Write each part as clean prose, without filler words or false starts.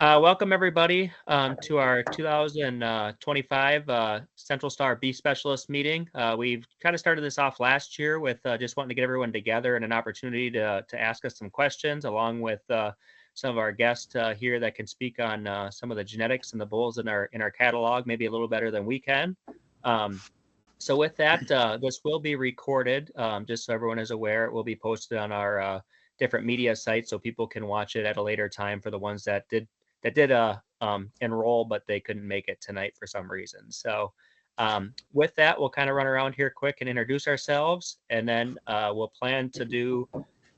Welcome everybody to our 2025 CentralStar Beef Specialist meeting. We've kind of started this off last year with just wanting to get everyone together and an opportunity to ask us some questions, along with some of our guests here that can speak on some of the genetics and the bulls in our catalog, maybe a little better than we can. So with that, this will be recorded, just so everyone is aware. It will be posted on our different media sites so people can watch it at a later time for the ones that did enroll, but they couldn't make it tonight for some reason. So with that, we'll kind of run around here quick and introduce ourselves, and then we'll plan to do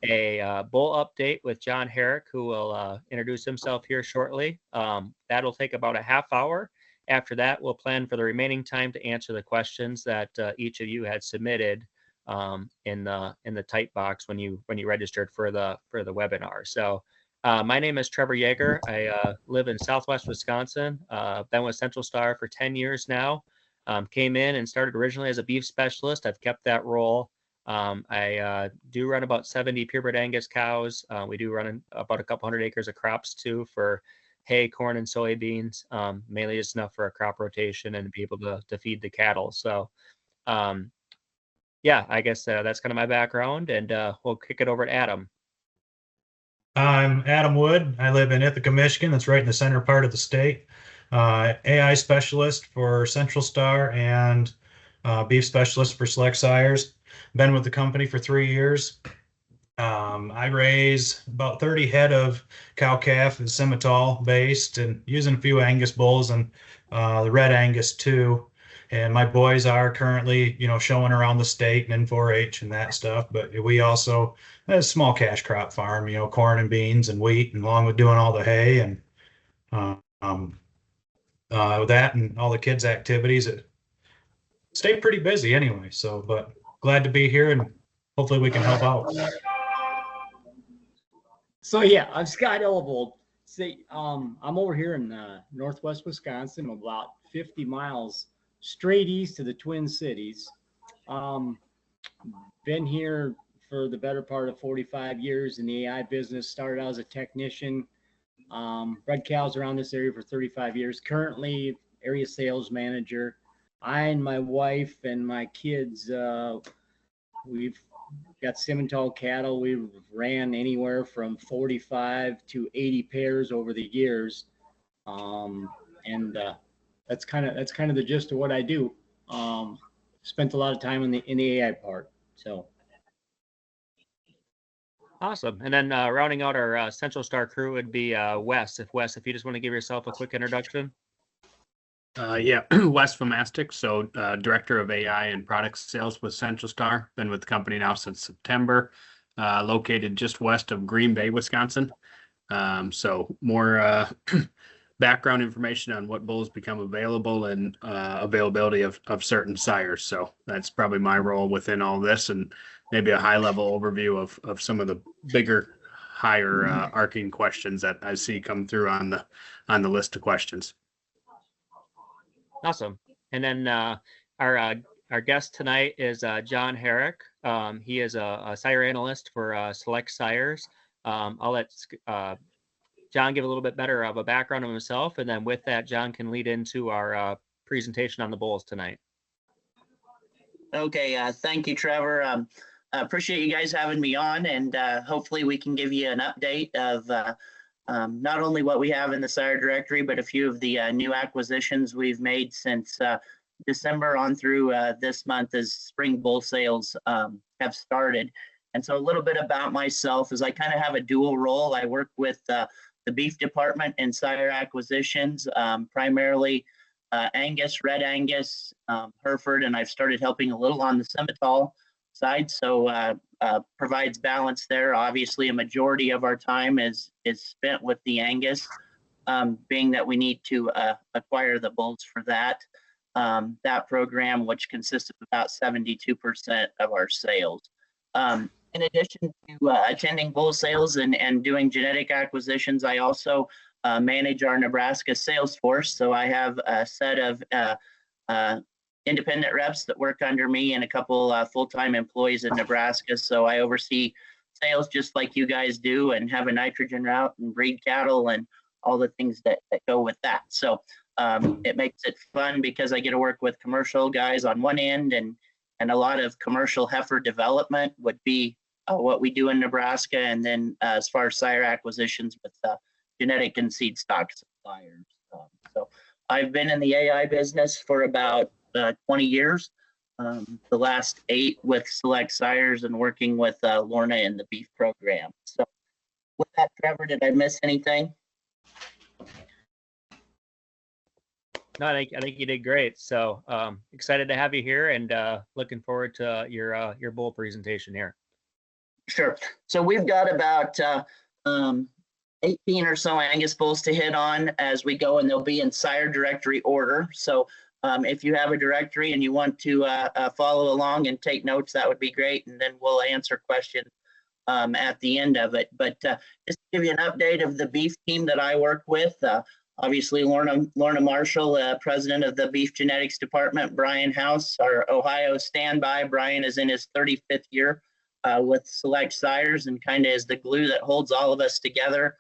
a bull update with John Herrick, who will introduce himself here shortly. That'll take about a half hour. After that, we'll plan for the remaining time to answer the questions that each of you had submitted in the type box when you registered for the webinar. So my name is Trevor Yeager. I live in Southwest Wisconsin. Been with CentralStar for 10 years now. Came in and started originally as a beef specialist. I've kept that role. I do run about 70 purebred Angus cows. We do run about a couple hundred acres of crops too for hay, corn, and soybeans, mainly just enough for a crop rotation and be able to feed the cattle. So yeah, I guess that's kind of my background, and we'll kick it over to Adam. I'm Adam Wood. I live in Ithaca, Michigan. That's right in the center part of the state. AI specialist for CentralStar and beef specialist for Select Sires. Been with the company for 3 years. I raise about 30 head of cow-calf, Simmental based, and using a few Angus bulls and the red Angus too. And my boys are currently, showing around the state and in 4-H and that stuff. But we also a small cash crop farm, corn and beans and wheat, and along with doing all the hay and with that and all the kids' activities, it stayed pretty busy anyway. So, but glad to be here and hopefully we can help out. So yeah, I'm Scott Elbold. I'm over here in northwest Wisconsin. I'm about 50 miles straight east of the Twin Cities. Been here for the better part of 45 years in the AI business. Started out as a technician. Bred cows around this area for 35 years. Currently area sales manager. I and my wife and my kids, we've got Simmental cattle. We've ran anywhere from 45 to 80 pairs over the years. And that's kind of the gist of what I do. Spent a lot of time in the AI part. So awesome. And then rounding out our CentralStar crew would be Wes. If you just want to give yourself a quick introduction. Yeah, Wes from Mastic, so Director of AI and Product Sales with CentralStar. Been with the company now since September, located just west of Green Bay, Wisconsin. So more background information on what bulls become available and availability of certain sires. So that's probably my role within all this, and maybe a high-level overview of some of the bigger, higher arcing questions that I see come through on the list of questions. Awesome. And then our guest tonight is John Herrick. He is a sire analyst for Select Sires. I'll let John give a little bit better of a background of himself, and then with that, John can lead into our presentation on the bulls tonight. Okay, thank you, Trevor. I appreciate you guys having me on, and hopefully we can give you an update of not only what we have in the sire directory, but a few of the new acquisitions we've made since December on through this month as spring bull sales have started. And so a little bit about myself is I kind of have a dual role. I work with the beef department and sire acquisitions, primarily Angus, Red Angus, Hereford, and I've started helping a little on the Simmental side. So provides balance there. Obviously, a majority of our time is spent with the Angus, being that we need to acquire the bulls for that program, which consists of about 72% of our sales. In addition to attending bull sales and doing genetic acquisitions, I also manage our Nebraska sales force. So I have a set of independent reps that work under me and a couple full-time employees in Nebraska. So I oversee sales just like you guys do and have a nitrogen route and breed cattle and all the things that go with that. So it makes it fun because I get to work with commercial guys on one end, and a lot of commercial heifer development would be what we do in Nebraska. And then as far as sire acquisitions with genetic and seed stock suppliers. So I've been in the AI business for about 20 years. The last 8 with Select Sires and working with Lorna in the beef program. So with that, Trevor, did I miss anything? No, I think you did great. So excited to have you here, and looking forward to your bull presentation here. Sure. So we've got about 18 or so Angus bulls to hit on as we go, and they'll be in sire directory order. So if you have a directory and you want to follow along and take notes, that would be great. And then we'll answer questions at the end of it. But just to give you an update of the beef team that I work with, obviously Lorna Marshall, president of the beef genetics department, Brian House, our Ohio standby. Brian is in his 35th year with Select Sires and kind of is the glue that holds all of us together,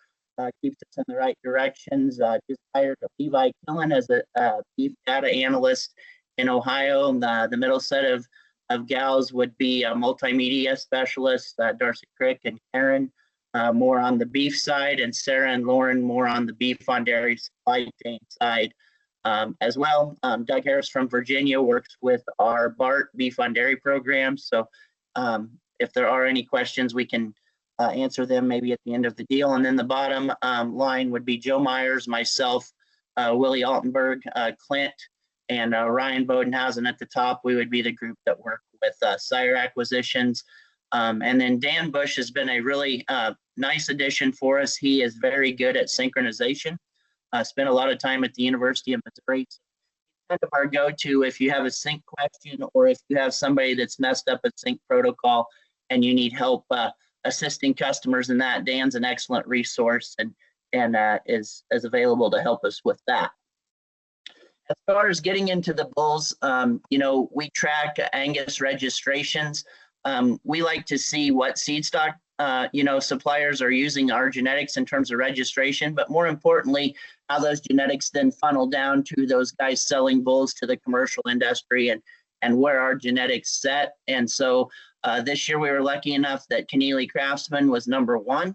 keeps us in the right directions. Just hired Levi Killen as a beef data analyst in Ohio. And, the middle set of gals would be a multimedia specialist, Darcy Crick and Karen, more on the beef side, and Sarah and Lauren more on the beef on dairy supply chain side as well. Doug Harris from Virginia works with our BART beef on dairy program. So if there are any questions, we can answer them maybe at the end of the deal. And then the bottom line would be Joe Myers, myself, Willie Altenberg, Clint, and Ryan Bodenhausen at the top. We would be the group that work with sire acquisitions. And then Dan Bush has been a really nice addition for us. He is very good at synchronization. Spent a lot of time at the University of Missouri. So kind of our go-to if you have a sync question, or if you have somebody that's messed up a sync protocol and you need help assisting customers in that. Dan's an excellent resource and is available to help us with that. As far as getting into the bulls, we track Angus registrations. We like to see what seed stock suppliers are using our genetics in terms of registration, but more importantly, how those genetics then funnel down to those guys selling bulls to the commercial industry, and where our genetics set. And so this year we were lucky enough that Keneally Craftsman was #1.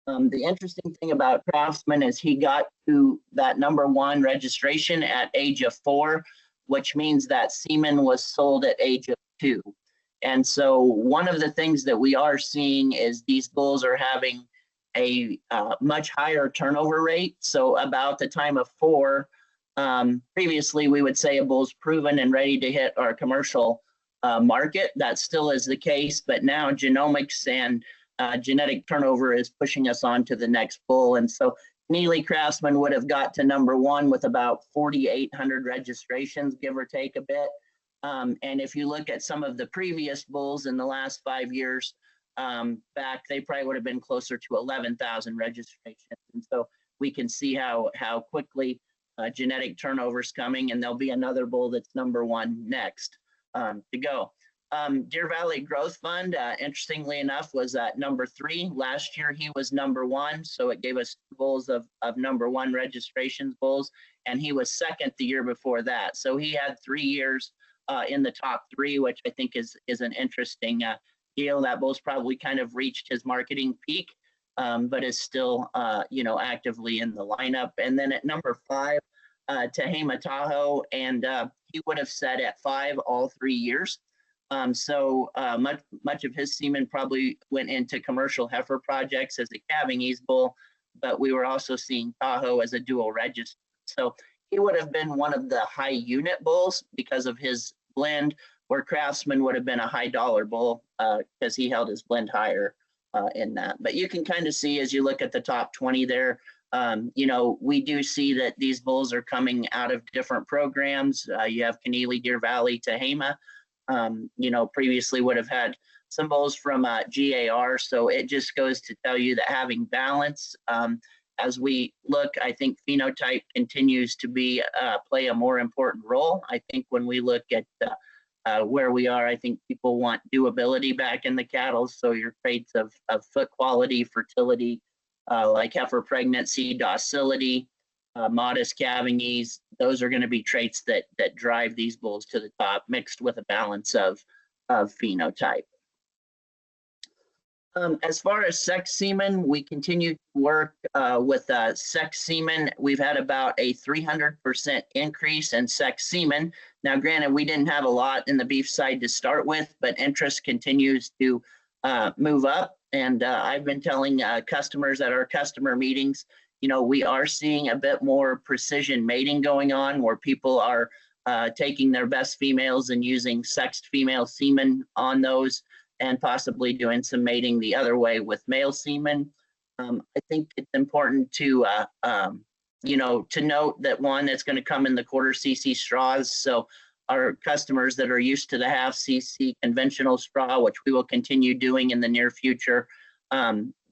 The interesting thing about Craftsman is he got to that #1 registration at age of 4, which means that semen was sold at age of 2. And so one of the things that we are seeing is these bulls are having a much higher turnover rate. So about the time of 4, previously we would say a bull's proven and ready to hit our commercial market. That still is the case, but now genomics and genetic turnover is pushing us on to the next bull. And so Keneally Craftsman would have got to #1 with about 4,800 registrations, give or take a bit. And if you look at some of the previous bulls in the last 5 years back, they probably would have been closer to 11,000 registrations. And so we can see how quickly genetic turnover is coming, and there'll be another bull that's #1 next to go. Deer Valley Growth Fund, interestingly enough, was at #3. Last year he was #1, so it gave us 2 bulls of #1 registrations bulls, and he was second the year before that. So he had 3 years in the top 3, which I think is an interesting deal. That bull's probably kind of reached his marketing peak, but is still actively in the lineup. And then at #5, Tehama Tahoe, and he would have set at 5 all 3 years. So much of his semen probably went into commercial heifer projects as a calving ease bull, but we were also seeing Tahoe as a dual register. So he would have been one of the high unit bulls because of his blend, where Craftsman would have been a high dollar bull because he held his blend higher in that. But you can kind of see as you look at the top 20 there, we do see that these bulls are coming out of different programs. You have Keneally, Deer Valley, Tehama. Previously would have had some bulls from GAR. So it just goes to tell you that having balance, as we look, I think phenotype continues to be play a more important role. I think when we look at where we are, I think people want doability back in the cattle. So your traits of foot quality, fertility, like heifer pregnancy, docility, modest calving ease. Those are going to be traits that drive these bulls to the top, mixed with a balance of phenotype. As far as sex semen, we continue to work with sex semen. We've had about a 300% increase in sex semen. Now, granted, we didn't have a lot in the beef side to start with, but interest continues to move up. And I've been telling customers at our customer meetings, you know, we are seeing a bit more precision mating going on, where people are taking their best females and using sexed female semen on those, and possibly doing some mating the other way with male semen. I think it's important to, you know, to note that one, it's going to come in the 1/4 cc straws. So our customers that are used to the 1/2 cc conventional straw, which we will continue doing in the near future,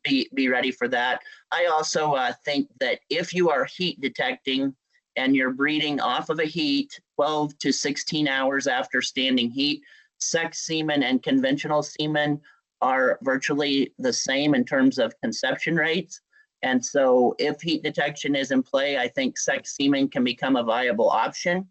be ready for that. I also think that if you are heat detecting and you're breeding off of a heat 12 to 16 hours after standing heat, sex semen and conventional semen are virtually the same in terms of conception rates. And so if heat detection is in play, I think sex semen can become a viable option.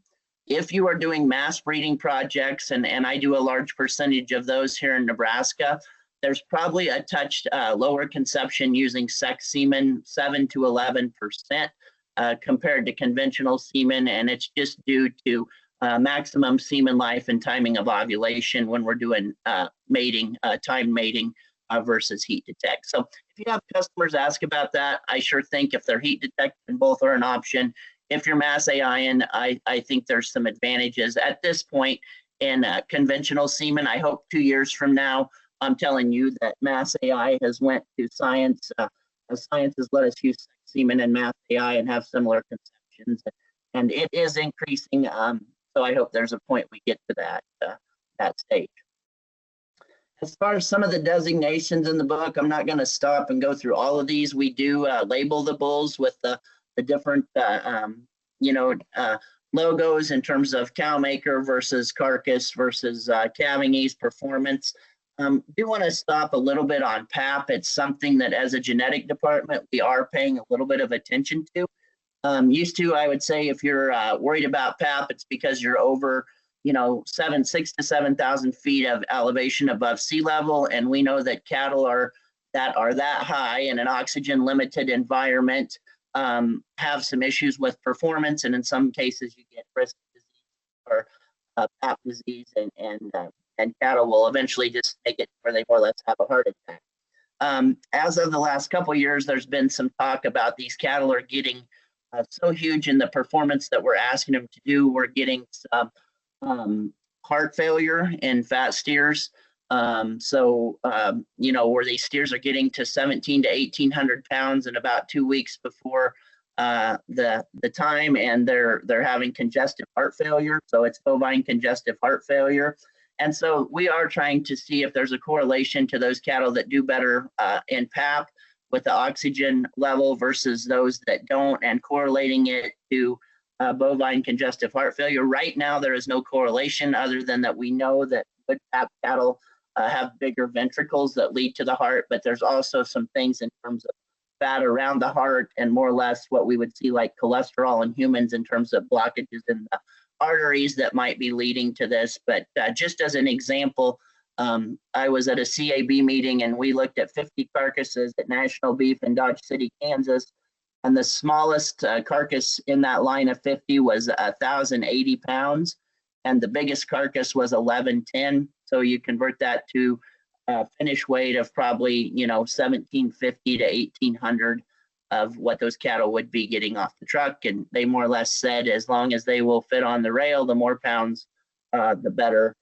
If you are doing mass breeding projects, and I do a large percentage of those here in Nebraska, there's probably a touch lower conception using sex semen, 7 to 11%, compared to conventional semen. And it's just due to maximum semen life and timing of ovulation when we're doing mating, time mating versus heat detect. So if you have customers ask about that, I sure think if they're heat detected, both are an option. If you're mass AI-ing, I think there's some advantages at this point in conventional semen. I hope 2 years from now, I'm telling you that mass AI has went to science. Science has let us use semen and mass AI and have similar conceptions, and it is increasing. So I hope there's a point we get to that stage. As far as some of the designations in the book, I'm not going to stop and go through all of these. We do label the bulls with the different, you know, logos in terms of cow maker versus carcass versus calving ease performance. Do want to stop a little bit on PAP. It's something that as a genetic department, we are paying a little bit of attention to. Used to, I would say, if you're worried about PAP, it's because you're over, you know, 6,000 to 7,000 feet of elevation above sea level. And we know that cattle that high in an oxygen limited environment have some issues with performance. And in some cases you get risk disease or PAP disease, and cattle will eventually just take it where they more or less have a heart attack. As of the last couple of years, there's been some talk about these cattle are getting so huge in the performance that we're asking them to do. We're getting some heart failure in fat steers. You know, where these steers are getting to 17 to 1,800 pounds in about 2 weeks before the time, and they're having congestive heart failure. So it's bovine congestive heart failure. And so we are trying to see if there's a correlation to those cattle that do better in PAP with the oxygen level versus those that don't, and correlating it to bovine congestive heart failure. Right now, there is no correlation other than that we know that good PAP cattle have bigger ventricles that lead to the heart, but there's also some things in terms of fat around the heart and more or less what we would see like cholesterol in humans in terms of blockages in the arteries that might be leading to this. But just as an example, I was at a CAB meeting and we looked at 50 carcasses at National Beef in Dodge City, Kansas. And the smallest carcass in that line of 50 was 1,080 pounds. And the biggest carcass was 1,110. So you convert that to finish weight of probably, you know, 1,750 to 1,800 of what those cattle would be getting off the truck. And they more or less said, as long as they will fit on the rail, the more pounds, the better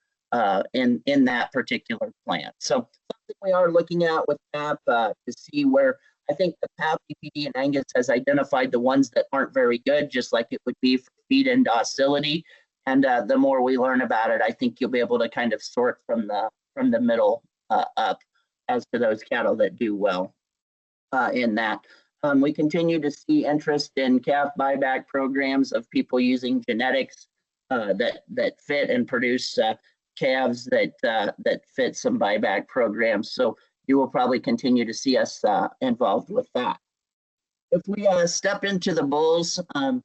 in that particular plant. So something we are looking at with PAP to see where I think the PAP EPD and Angus has identified the ones that aren't very good, just like it would be for feed and docility. And the more we learn about it, I think you'll be able to kind of sort from the middle up as to those cattle that do well in that. We continue to see interest in calf buyback programs of people using genetics that fit and produce calves that fit some buyback programs. So you will probably continue to see us involved with that. If we step into the bulls, I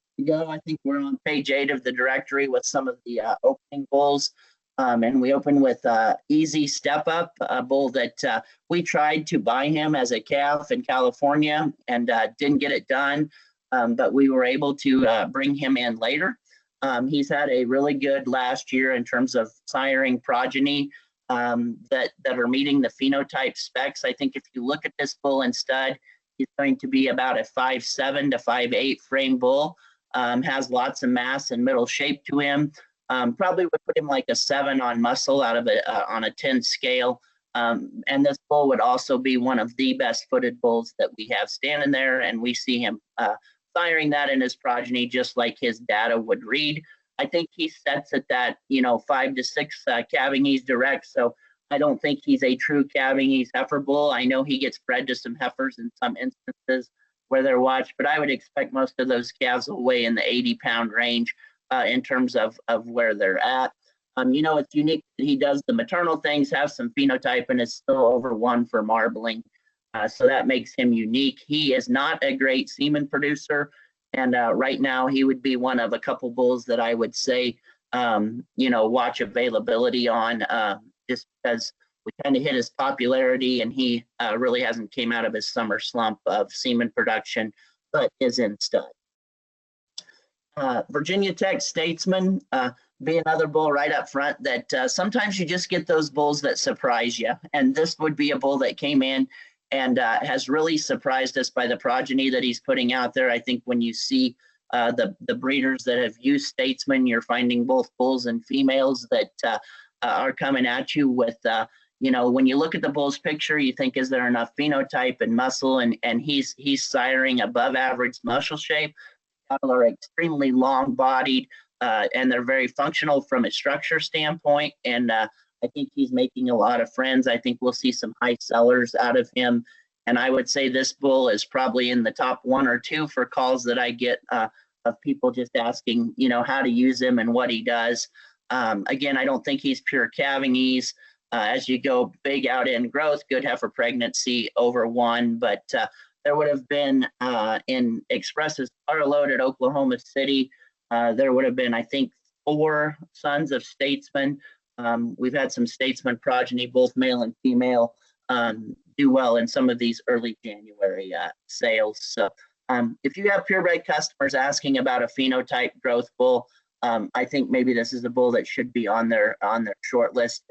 think we're on page 8 of the directory with some of the opening bulls. And we open with Easy Step Up, a bull that we tried to buy him as a calf in California and didn't get it done, but we were able to bring him in later. He's had a really good last year in terms of siring progeny that are meeting the phenotype specs. I think if you look at this bull in stud, he's going to be about a 5'7" to 5'8" frame bull. Has lots of mass and middle shape to him. Probably would put him like a 7 on muscle out of on a 10 scale. And this bull would also be one of the best footed bulls that we have standing there. And we see him siring that in his progeny, just like his data would read. I think he sets at that, 5 to 6 calving ease direct. So I don't think he's a true calving ease heifer bull. I know he gets bred to some heifers in some instances where they're watched, but I would expect most of those calves will weigh in the 80-pound range in terms of where they're at. It's unique that he does the maternal things, has some phenotype, and is still over 1 for marbling. So that makes him unique. He is not a great semen producer. And right now he would be one of a couple bulls that I would say, watch availability on just because we kind of hit his popularity and he really hasn't came out of his summer slump of semen production, but is in stud. Virginia Tech Statesman be another bull right up front that sometimes you just get those bulls that surprise you. And this would be a bull that came in and has really surprised us by the progeny that he's putting out there. I think when you see the breeders that have used Statesman, you're finding both bulls and females that are coming at you with, when you look at the bull's picture, you think, is there enough phenotype and muscle? And he's siring above average muscle shape. Cattle are extremely long bodied and they're very functional from a structure standpoint. And I think he's making a lot of friends. I think we'll see some high sellers out of him. And I would say this bull is probably in the top 1 or 2 for calls that I get of people just asking, how to use him and what he does. Again, I don't think he's pure calving ease. As you go big out in growth, good heifer pregnancy over 1. But there would have been in Express's car load at Oklahoma City, there would have been, I think, 4 sons of Statesman. We've had some Statesman progeny, both male and female, do well in some of these early January sales. So if you have purebred customers asking about a phenotype growth bull, I think maybe this is a bull that should be on their short list.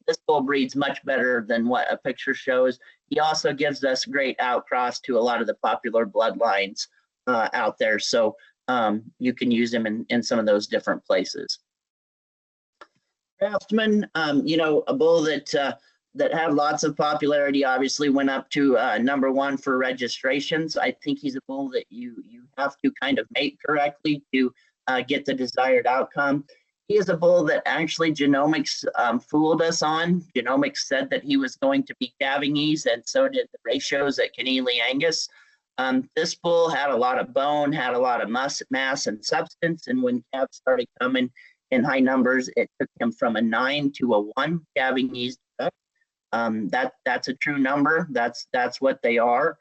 This bull breeds much better than what a picture shows. He also gives us great outcross to a lot of the popular bloodlines out there. So you can use him in some of those different places. Craftsman, a bull that had lots of popularity, obviously went up to #1 for registrations. I think he's a bull that you have to kind of mate correctly to get the desired outcome. He is a bull that actually genomics fooled us on. Genomics said that he was going to be calving ease, and so did the ratios at Keneally Angus. This bull had a lot of bone, had a lot of mass and substance, and when calves started coming in high numbers, it took him from a 9 to a 1 calving ease defect. That's a true number. That's what they are.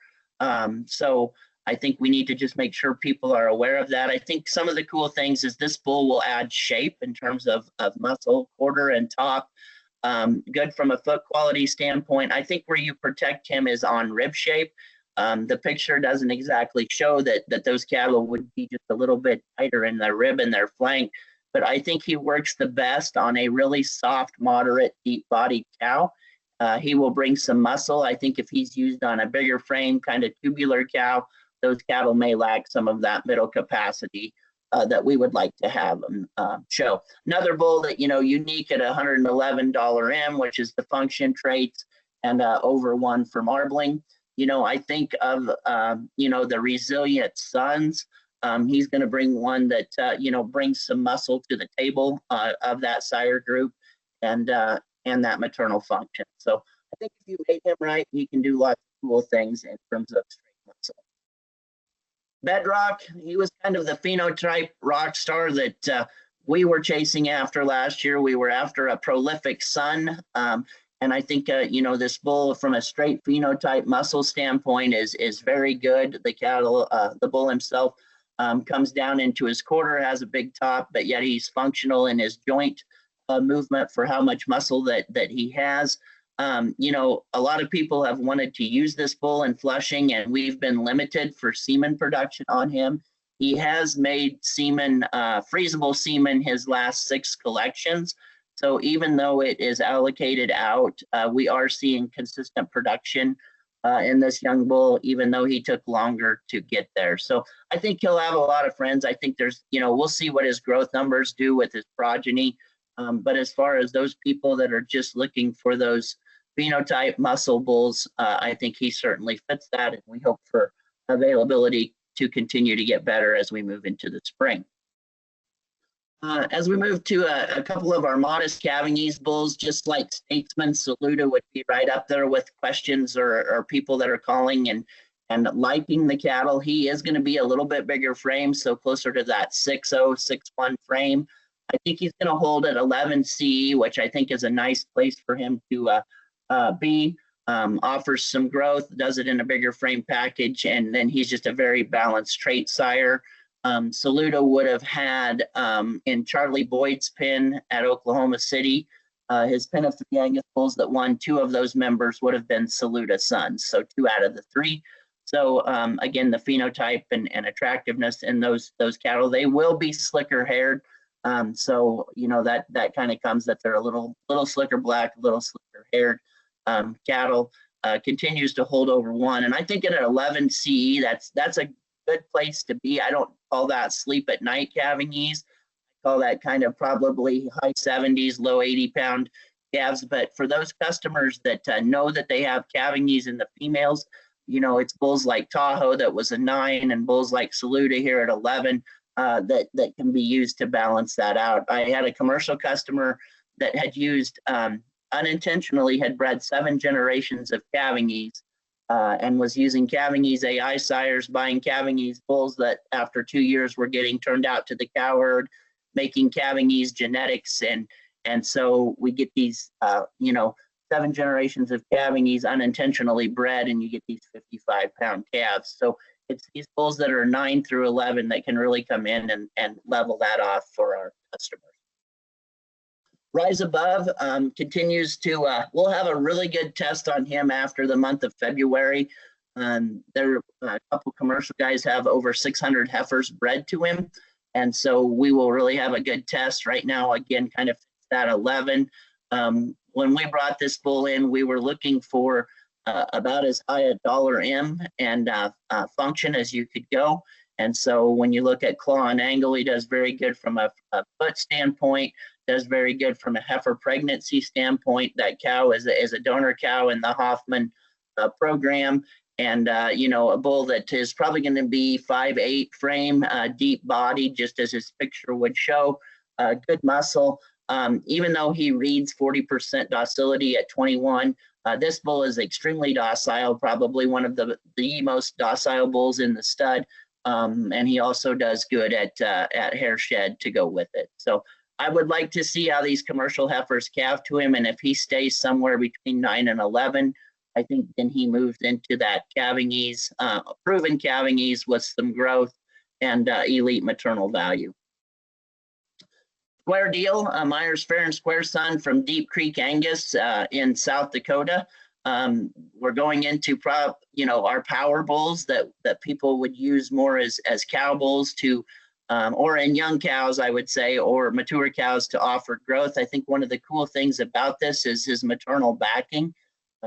So I think we need to just make sure people are aware of that. I think some of the cool things is this bull will add shape in terms of muscle, quarter and top. Good from a foot quality standpoint. I think where you protect him is on rib shape. The picture doesn't exactly show that those cattle would be just a little bit tighter in their rib and their flank, but I think he works the best on a really soft, moderate, deep-bodied cow. He will bring some muscle. I think if he's used on a bigger frame, kind of tubular cow, those cattle may lack some of that middle capacity that we would like to have them show. Another bull that, unique at $111 M, which is the function traits and over 1 for marbling. I think of, the resilient sons. He's going to bring one that, brings some muscle to the table of that sire group and that maternal function. So I think if you mate him right, he can do lots of cool things in terms of straight muscle. Bedrock, he was kind of the phenotype rock star that we were chasing after last year. We were after a prolific son. And I think, this bull from a straight phenotype muscle standpoint is very good. The cattle, the bull himself comes down into his quarter, has a big top, but yet he's functional in his joint movement for how much muscle that he has. A lot of people have wanted to use this bull in Flushing, and we've been limited for semen production on him. He has made semen, freezable semen, his last 6 collections. So even though it is allocated out, we are seeing consistent production in this young bull, even though he took longer to get there. So I think he'll have a lot of friends. I think there's, we'll see what his growth numbers do with his progeny. But as far as those people that are just looking for those phenotype muscle bulls, I think he certainly fits that. And we hope for availability to continue to get better as we move into the spring. As we move to a couple of our modest calving ease bulls, just like Statesman, Saluda would be right up there with questions or people that are calling and liking the cattle. He is going to be a little bit bigger frame, so closer to that 6.0, 6.1 frame. I think he's going to hold at 11 CE, which I think is a nice place for him to be. Offers some growth, does it in a bigger frame package, and then he's just a very balanced trait sire. Saluda would have had in Charlie Boyd's pen at Oklahoma City, his pen of 3 Angus bulls that won, 2 of those members would have been Saluda sons, so 2 out of the 3. So again, the phenotype and attractiveness in those cattle, they will be slicker haired. So that kind of comes that they're a little slicker black, a little slicker haired cattle. Continues to hold over 1, and I think at 11 CE, that's a good place to be. I don't call that sleep at night calving ease. I call that kind of probably high 70s, low 80-pound calves. But for those customers that know that they have calving ease in the females, it's bulls like Tahoe that was a 9 and bulls like Saluda here at 11 that can be used to balance that out. I had a commercial customer that had used unintentionally had bred 7 generations of calving ease. And was using calving ease AI sires, buying calving ease bulls that after 2 years were getting turned out to the cow herd, making calving ease genetics. And so we get these, 7 generations of calving ease unintentionally bred, and you get these 55-pound calves. So it's these bulls that are 9 through 11 that can really come in and level that off for our customers. Rise Above continues to, we'll have a really good test on him after the month of February. There a couple commercial guys have over 600 heifers bred to him. And so we will really have a good test right now. Again, kind of that 11. When we brought this bull in, we were looking for about as high a $M and function as you could go. And so when you look at claw and angle, he does very good from a foot standpoint. Does very good from a heifer pregnancy standpoint. That cow is a donor cow in the Hoffman program, and a bull that is probably going to be 5'8" frame, deep body, just as his picture would show. Good muscle. Even though he reads 40% docility at 21, this bull is extremely docile, probably one of the most docile bulls in the stud, and he also does good at hair shed to go with it. So I would like to see how these commercial heifers calve to him, and if he stays somewhere between 9 and 11, I think then he moves into that calving ease, proven calving ease with some growth and elite maternal value. Square deal, Myers Fair and Square son from Deep Creek Angus in South Dakota. We're going into our power bulls that people would use more as cow bulls to or in young cows, I would say, or mature cows to offer growth. I think one of the cool things about this is his maternal backing.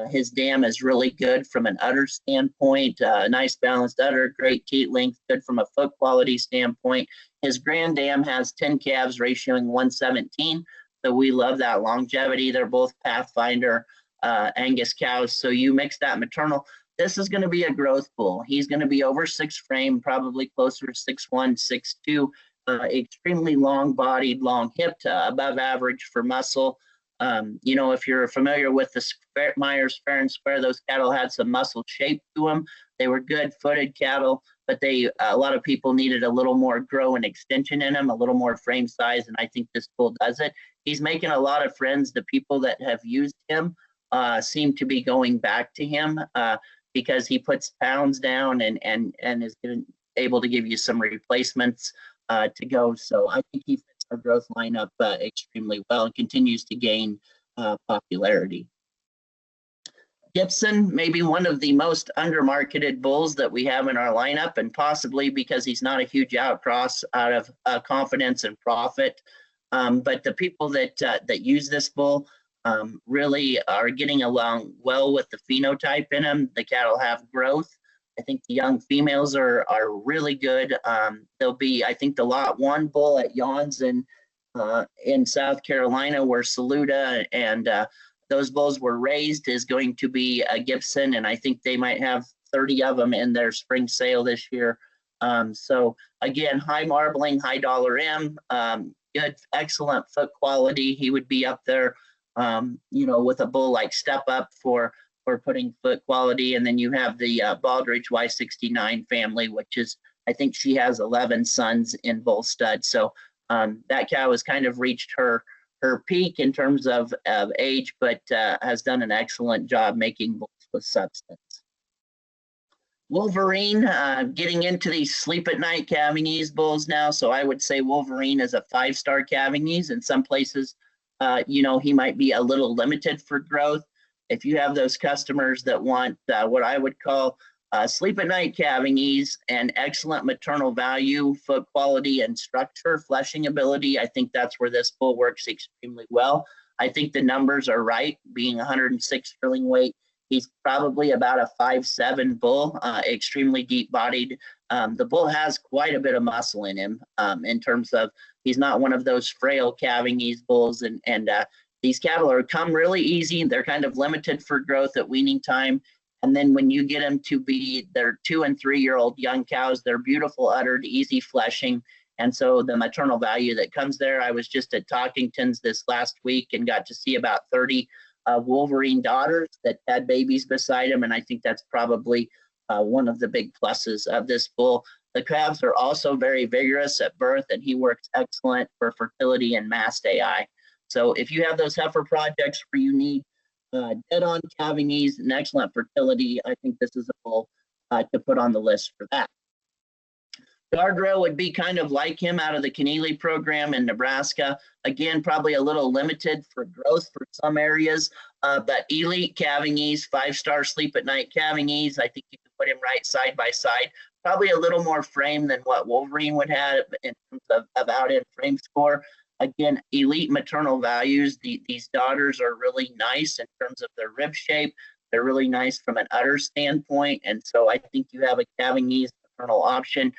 His dam is really good from an udder standpoint, nice balanced udder, great teat length, good from a foot quality standpoint. His grand dam has 10 calves ratioing 117. So we love that longevity. They're both Pathfinder Angus cows. So you mix that maternal. This is going to be a growth bull. He's going to be over 6 frame, probably closer to 6'1", 6'2", extremely long bodied, long hipped, above average for muscle. If you're familiar with the Myers Fair and Square, those cattle had some muscle shape to them. They were good footed cattle, but a lot of people needed a little more grow and extension in them, a little more frame size, and I think this bull does it. He's making a lot of friends. The people that have used him seem to be going back to him because he puts pounds down and is able to give you some replacements to go. So I think he fits our growth lineup extremely well and continues to gain popularity. Gibson, maybe one of the most undermarketed bulls that we have in our lineup, and possibly because he's not a huge outcross out of confidence and profit. But the people that use this bull really are getting along well with the phenotype in them. The cattle have growth. I think the young females are really good. There'll be, I think, the Lot 1 bull at Yawns in South Carolina, where Saluda and those bulls were raised, is going to be a Gibson, and I think they might have 30 of them in their spring sale this year. So again, high marbling, high dollar M, good, excellent foot quality. He would be up there, with a bull like Step Up for putting foot quality. And then you have the Baldridge Y69 family, which is, I think she has 11 sons in bull stud. So that cow has kind of reached her peak in terms of age, but has done an excellent job making bulls with substance. Wolverine, getting into these sleep at night calving ease bulls now. So I would say Wolverine is a 5-star calving ease. In some places, he might be a little limited for growth. If you have those customers that want what I would call sleep at night calving ease and excellent maternal value, foot quality and structure, fleshing ability, I think that's where this bull works extremely well. I think the numbers are right. Being 106 drilling weight, he's probably about a 5'7" bull, extremely deep bodied. The bull has quite a bit of muscle in him in terms of he's not one of those frail calving ease bulls, and these cattle come really easy. They're kind of limited for growth at weaning time. And then when you get them to be their 2- and 3-year-old young cows, they're beautiful uddered, easy fleshing. And so the maternal value that comes there, I was just at Talkington's this last week and got to see about 30 Wolverine daughters that had babies beside them. And I think that's probably one of the big pluses of this bull. The calves are also very vigorous at birth, and he works excellent for fertility and mast AI. So if you have those heifer projects where you need dead-on calving ease and excellent fertility, I think this is a bull to put on the list for that. Guardrail would be kind of like him out of the Keneally program in Nebraska. Again, probably a little limited for growth for some areas, but elite calving ease, 5-star sleep at night calving ease. I think you can put him right side by side. Probably a little more frame than what Wolverine would have in terms of out-end frame score. Again, elite maternal values. These daughters are really nice in terms of their rib shape. They're really nice from an udder standpoint. And so I think you have a calving ease maternal option.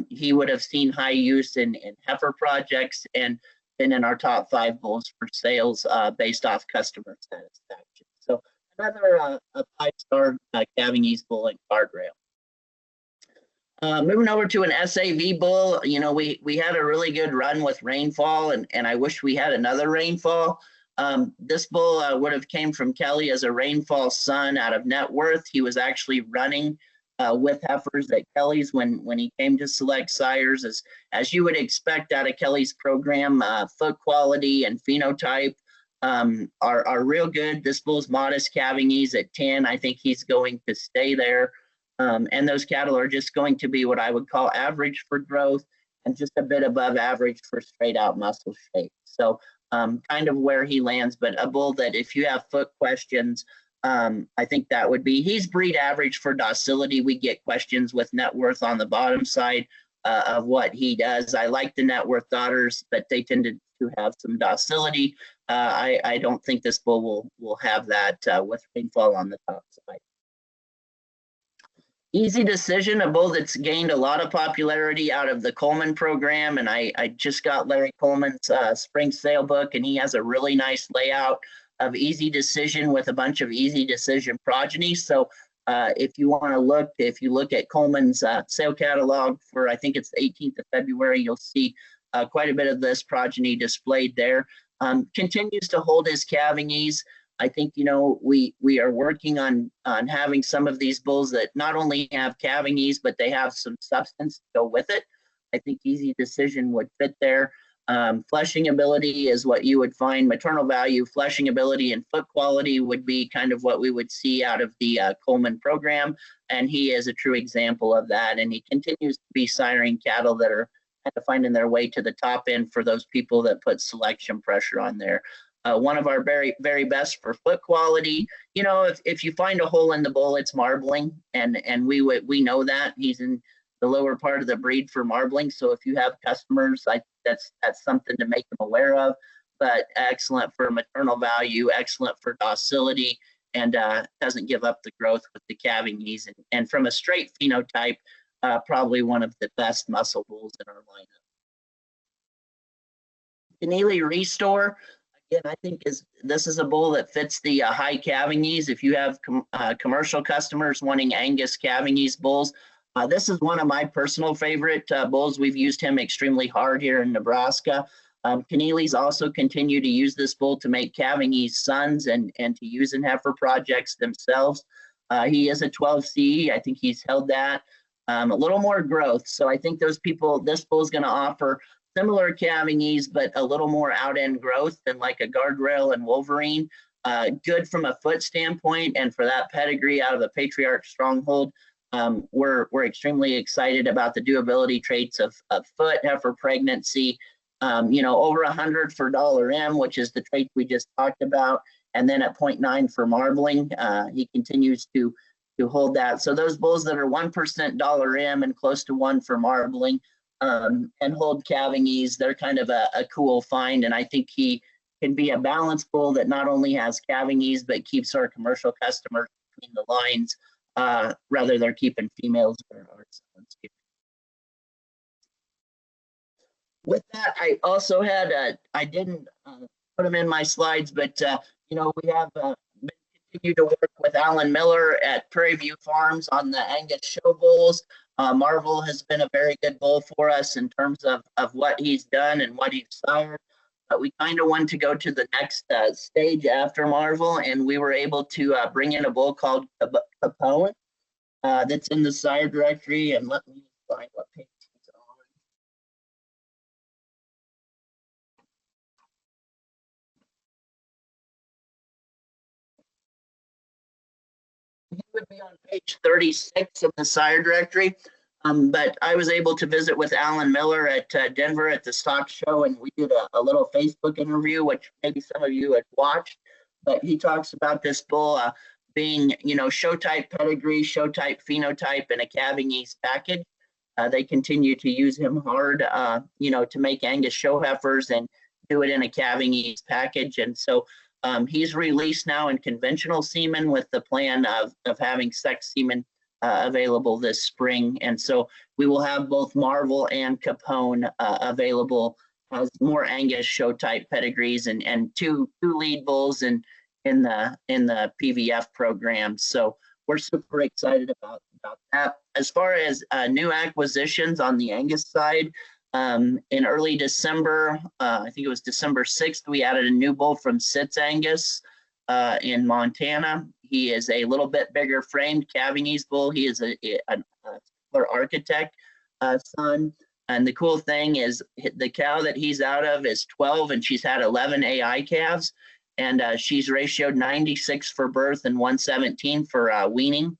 He would have seen high use in heifer projects and been in our top 5 bulls for sales based off customer satisfaction. So another a 5-star calving ease bull in Guardrail. Moving over to an SAV bull, we had a really good run with rainfall, and I wish we had another rainfall. This bull would have came from Kelly as a rainfall son out of Net Worth. He was actually running with heifers at Kelly's when he came to select sires, as you would expect out of Kelly's program. Foot quality and phenotype are real good. This bull's modest calving ease at 10. I think he's going to stay there. And those cattle are just going to be what I would call average for growth and just a bit above average for straight out muscle shape. So kind of where he lands, but a bull that if you have foot questions, I think that would be, he's breed average for docility. We get questions with Net Worth on the bottom side of what he does. I like the Net Worth daughters, but they tended to have some docility. I don't think this bull will have that with rainfall on the top side. Easy Decision, a bull that's gained a lot of popularity out of the Coleman program, and I just got Larry Coleman's spring sale book, and he has a really nice layout of Easy Decision with a bunch of Easy Decision progeny. So if you want to look, if you look at Coleman's sale catalog for, I think it's the 18th of February, you'll see quite a bit of this progeny displayed there. Continues to hold his calving ease. I think, we are working on having some of these bulls that not only have calving ease, but they have some substance to go with it. I think Easy Decision would fit there. Fleshing ability is what you would find. Maternal value, fleshing ability, and foot quality would be kind of what we would see out of the Coleman program. And he is a true example of that. And he continues to be siring cattle that are kind of finding their way to the top end for those people that put selection pressure on there. One of our very, very best for foot quality. You know, if you find a hole in the bull, it's marbling, and we know that he's in the lower part of the breed for marbling. So if you have customers, that's something to make them aware of. But excellent for maternal value, excellent for docility, and doesn't give up the growth with the calving knees. And from a straight phenotype, probably one of the best muscle bulls in our lineup. Keneally Restore, again, I think this is a bull that fits the high calving knees. If you have commercial customers wanting Angus calving knees bulls, this is one of my personal favorite bulls. We've used him extremely hard here in Nebraska. Keneally's also continue to use this bull to make calving knees sons and to use in heifer projects themselves. He is a 12C. I think he's held that. A little more growth. So I think those people, this bull is going to offer similar calving knees, but a little more out end growth than like a Guardrail and Wolverine. Good from a foot standpoint, and for that pedigree out of the Patriarch Stronghold. We're extremely excited about the durability traits of foot, heifer pregnancy, over 100 for $M, which is the trait we just talked about. And then at 0.9 for marbling, he continues to hold that. So those bulls that are 1% $M and close to 1 for marbling and hold calving knees, they're kind of a cool find. And I think he can be a balanced bull that not only has calving knees, but keeps our commercial customers between the lines. Rather they're keeping females or sons. With that, I also had, I didn't put them in my slides, but we have continued to work with Alan Miller at Prairie View Farms on the Angus show bulls. Marvel has been a very good bull for us in terms of what he's done and what he's sired. But we kind of wanted to go to the next stage after Marvel, and we were able to bring in a bull called Capone that's in the sire directory. And let me find what page he's on. He would be on page 36 of the sire directory. But I was able to visit with Alan Miller at Denver at the stock show, and we did a little Facebook interview, which maybe some of you had watched. But he talks about this bull being, show type pedigree, show type phenotype, and a calving ease package. They continue to use him hard, to make Angus show heifers and do it in a calving ease package. And so he's released now in conventional semen with the plan of having sex semen available this spring. And so we will have both Marvel and Capone available as more Angus show type pedigrees and two lead bulls in the PVF program. So we're super excited about that. As far as new acquisitions on the Angus side, in early December, I think it was December 6th, we added a new bull from Sitz Angus in Montana. He is a little bit bigger framed calving ease bull. He is a architect son. And the cool thing is the cow that he's out of is 12, and she's had 11 AI calves. And she's ratioed 96 for birth and 117 for weaning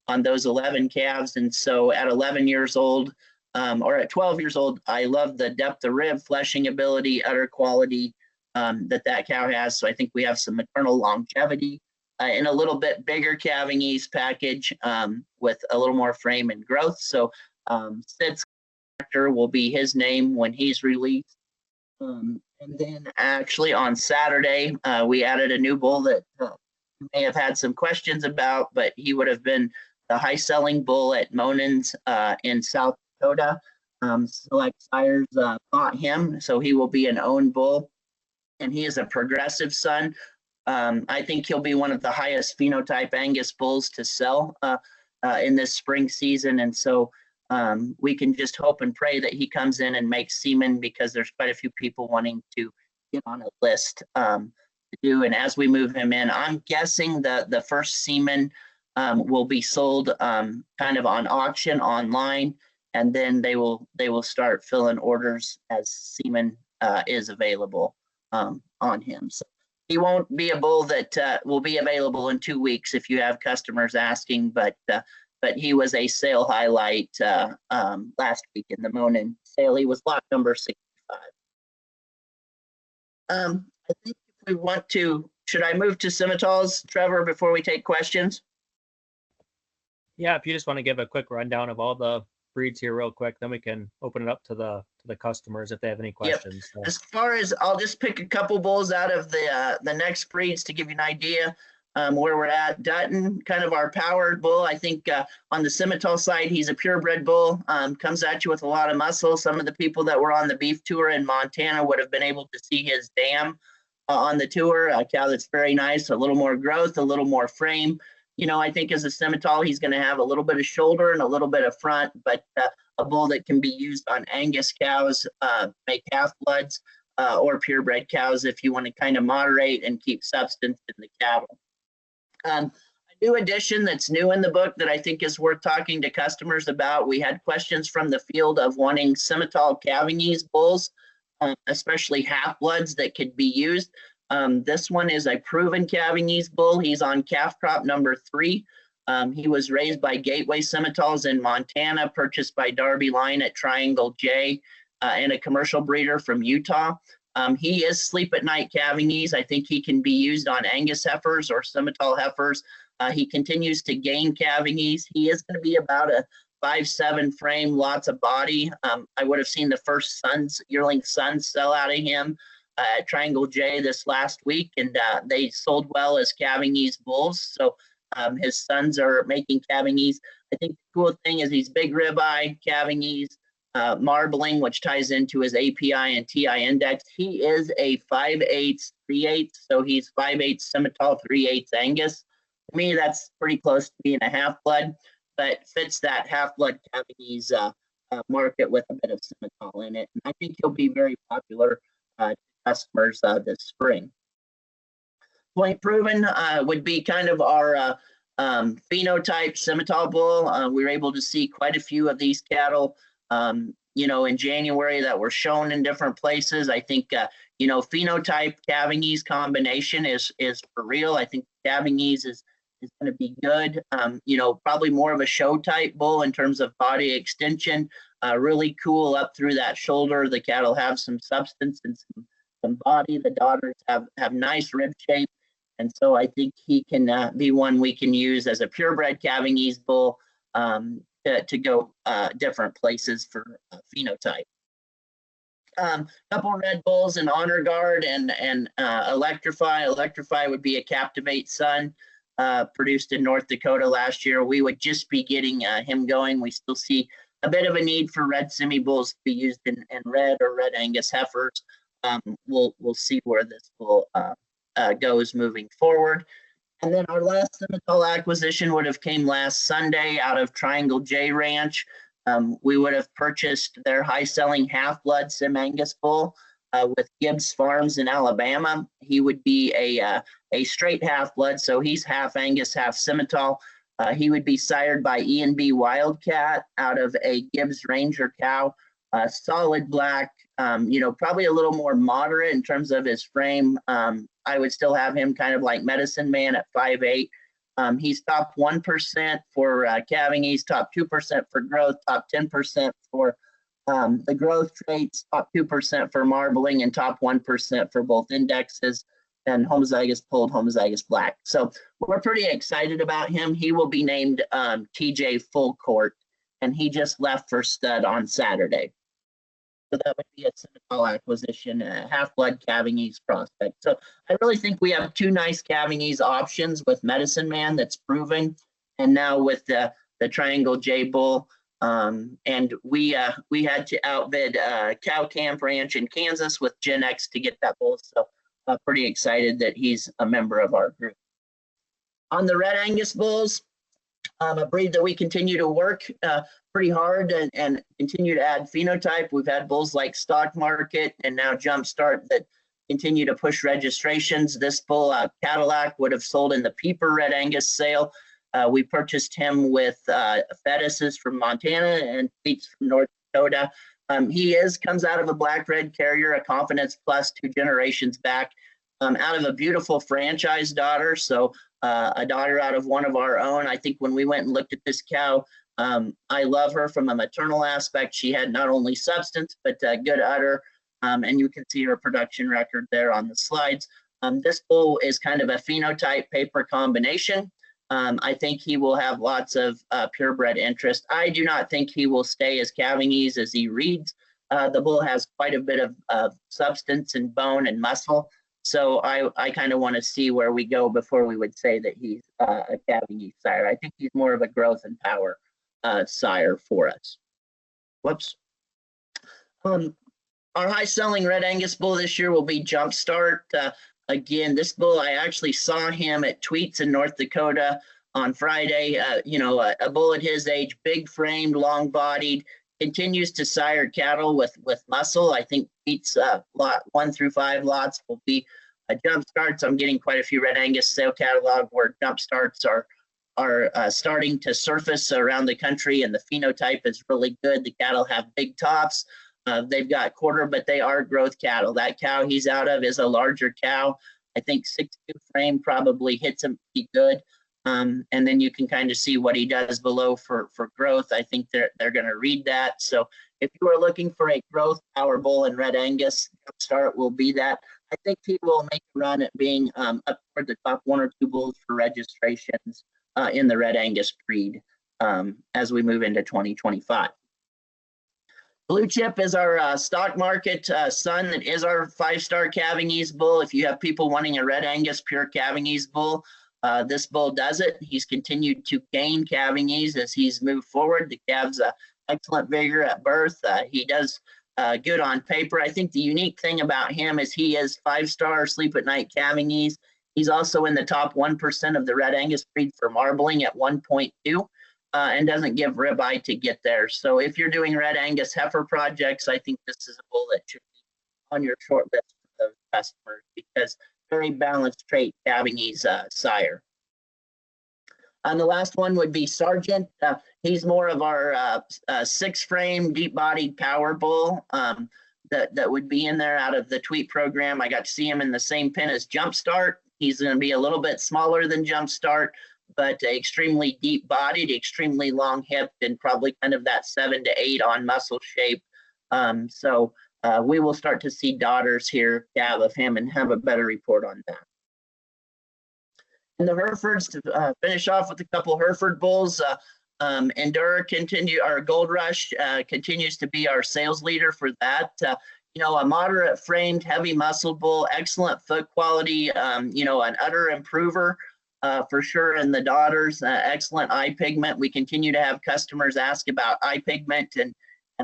on those 11 calves. And so at 11 years old, or at 12 years old, I love the depth of rib, fleshing ability, udder quality that cow has. So I think we have some maternal longevity in a little bit bigger calving ease package with a little more frame and growth. So Sid's character will be his name when he's released. And then actually on Saturday, we added a new bull that you may have had some questions about, but he would have been the high selling bull at Monan's in South Dakota. Select Sires bought him, so he will be an owned bull. And he is a progressive son. I think he'll be one of the highest phenotype Angus bulls to sell in this spring season. And so we can just hope and pray that he comes in and makes semen, because there's quite a few people wanting to get on a list to do. And as we move him in, I'm guessing that the first semen will be sold kind of on auction online, and then they will start filling orders as semen is available on him. So he won't be a bull that will be available in 2 weeks if you have customers asking, but he was a sale highlight last week in the Monin sale. He was lot number 65. I think if we want to, should I move to scimitars, Trevor, before we take questions? Yeah, if you just want to give a quick rundown of all the breeds here real quick, then we can open it up to the customers if they have any questions. So. As far as, I'll just pick a couple bulls out of the next breeds to give you an idea where we're at. Dutton, kind of our powered bull. I think on the scimitar side, he's a purebred bull. Comes at you with a lot of muscle. Some of the people that were on the beef tour in Montana would have been able to see his dam on the tour. A cow that's very nice, a little more growth, a little more frame. You know, I think as a scimitar, he's going to have a little bit of shoulder and a little bit of front, but a bull that can be used on Angus cows, make half bloods, or purebred cows if you want to kind of moderate and keep substance in the cattle. A new addition that's new in the book that I think is worth talking to customers about. We had questions from the field of wanting scimitar calving ease bulls, especially half bloods that could be used. This one is a proven calving ease bull. He's on calf crop number 3. He was raised by Gateway Scimitars in Montana, purchased by Darby Line at Triangle J, and a commercial breeder from Utah. He is sleep at night calving ease. I think he can be used on Angus heifers or scimitar heifers. He continues to gain calving ease. He is going to be about a 5'7" frame, lots of body. I would have seen the first yearling sons sell out of him at Triangle J this last week, and they sold well as calving ease bulls. So his sons are making calving ease. I think the cool thing is he's big ribeye, calving ease, marbling, which ties into his API and TI index. He is a 5/8, 3/8, so he's 5/8 scimitar, 3/8 Angus. To me, that's pretty close to being a half blood, but fits that half blood calving ease market with a bit of scimitar in it. And I think he'll be very popular to customers this spring. Point proven would be kind of our phenotype scimitar bull. We were able to see quite a few of these cattle, you know, in January that were shown in different places. I think, you know, phenotype calving ease combination is for real. I think calving ease is going to be good. You know, probably more of a show type bull in terms of body extension, really cool up through that shoulder. The cattle have some substance and some body. The daughters have nice rib shape. And so I think he can be one we can use as a purebred calving ease bull to go different places for phenotype. Couple red bulls in Honor Guard and Electrify. Electrify would be a Captivate son produced in North Dakota last year. We would just be getting him going. We still see a bit of a need for red semi bulls to be used in red or red Angus heifers. We'll see where this bull goes moving forward. And then our last scimitar acquisition would have came last Sunday out of Triangle J Ranch. We would have purchased their high-selling half-blood Sim Angus bull with Gibbs Farms in Alabama. He would be a straight half-blood, so he's half Angus, half scimitar. He would be sired by E&B Wildcat out of a Gibbs Ranger cow, solid black, you know, probably a little more moderate in terms of his frame. I would still have him kind of like Medicine Man at 5'8". He's top 1% for calving ease, top 2% for growth, top 10% for the growth traits, top 2% for marbling, and top 1% for both indexes and homozygous pulled, homozygous black. So we're pretty excited about him. He will be named TJ Full Court, and he just left for stud on Saturday. So that would be a scimitar acquisition, a half-blood calving ease prospect. So I really think we have two nice calving ease options with Medicine Man that's proven, and now with the Triangle J Bull. And we had to outbid Cow Camp Ranch in Kansas with Gen X to get that bull. So pretty excited that he's a member of our group. On the Red Angus bulls, a breed that we continue to work pretty hard and continue to add phenotype. We've had bulls like Stock Market and now Jumpstart that continue to push registrations. This bull, Cadillac, would have sold in the Peeper Red Angus sale. We purchased him with fetuses from Montana and cleats from North Dakota. He comes out of a black red carrier, a Confidence Plus 2 generations back, out of a beautiful franchise daughter. So a daughter out of one of our own. I think when we went and looked at this cow, I love her from a maternal aspect. She had not only substance, but good udder. And you can see her production record there on the slides. This bull is kind of a phenotype paper combination. I think he will have lots of purebred interest. I do not think he will stay as calving-ease as he reads. The bull has quite a bit of substance and bone and muscle. So I kind of want to see where we go before we would say that he's a calving-ease sire. I think he's more of a growth and power sire for us. Whoops. Our high-selling Red Angus bull this year will be Jumpstart. Again, this bull, I actually saw him at Tweets in North Dakota on Friday. A bull at his age, big framed, long bodied, continues to sire cattle with muscle. I think Tweets lot 1 through 5 lots will be Jumpstarts. I'm getting quite a few Red Angus sale catalog where Jumpstarts are starting to surface around the country, and the phenotype is really good. The cattle have big tops. They've got quarter, but they are growth cattle. That cow he's out of is a larger cow. I think 6'2" frame probably hits him pretty good. And then you can kind of see what he does below for growth. I think they're going to read that. So if you are looking for a growth power bull in Red Angus, Jumpstart will be that. I think he will make a run at being up toward the top 1 or 2 bulls for registrations in the Red Angus breed as we move into 2025. Blue Chip is our stock market son that is our 5-star calving-ease bull. If you have people wanting a Red Angus pure calving-ease bull, this bull does it. He's continued to gain calving-ease as he's moved forward. The calf's excellent vigor at birth. He does good on paper. I think the unique thing about him is he is 5-star sleep at night calving-ease. He's also in the top 1% of the Red Angus breed for marbling at 1.2. And doesn't give ribeye to get there. So if you're doing Red Angus heifer projects, I think this is a bull that should be on your short list for those customers because very balanced trait calving-ease sire. And the last one would be Sargent. He's more of our 6-frame, deep-bodied power bull that would be in there out of the Tweet program. I got to see him in the same pen as Jumpstart. He's going to be a little bit smaller than Jumpstart, but extremely deep bodied, extremely long hipped, and probably kind of that 7 to 8 on muscle shape. So we will start to see daughters here calve of him and have a better report on that. And the Herefords, to finish off with a couple Hereford bulls, Endura our Gold Rush continues to be our sales leader for that. A moderate framed, heavy muscle bull, excellent foot quality, an udder improver. For sure, and the daughters, excellent eye pigment. We continue to have customers ask about eye pigment and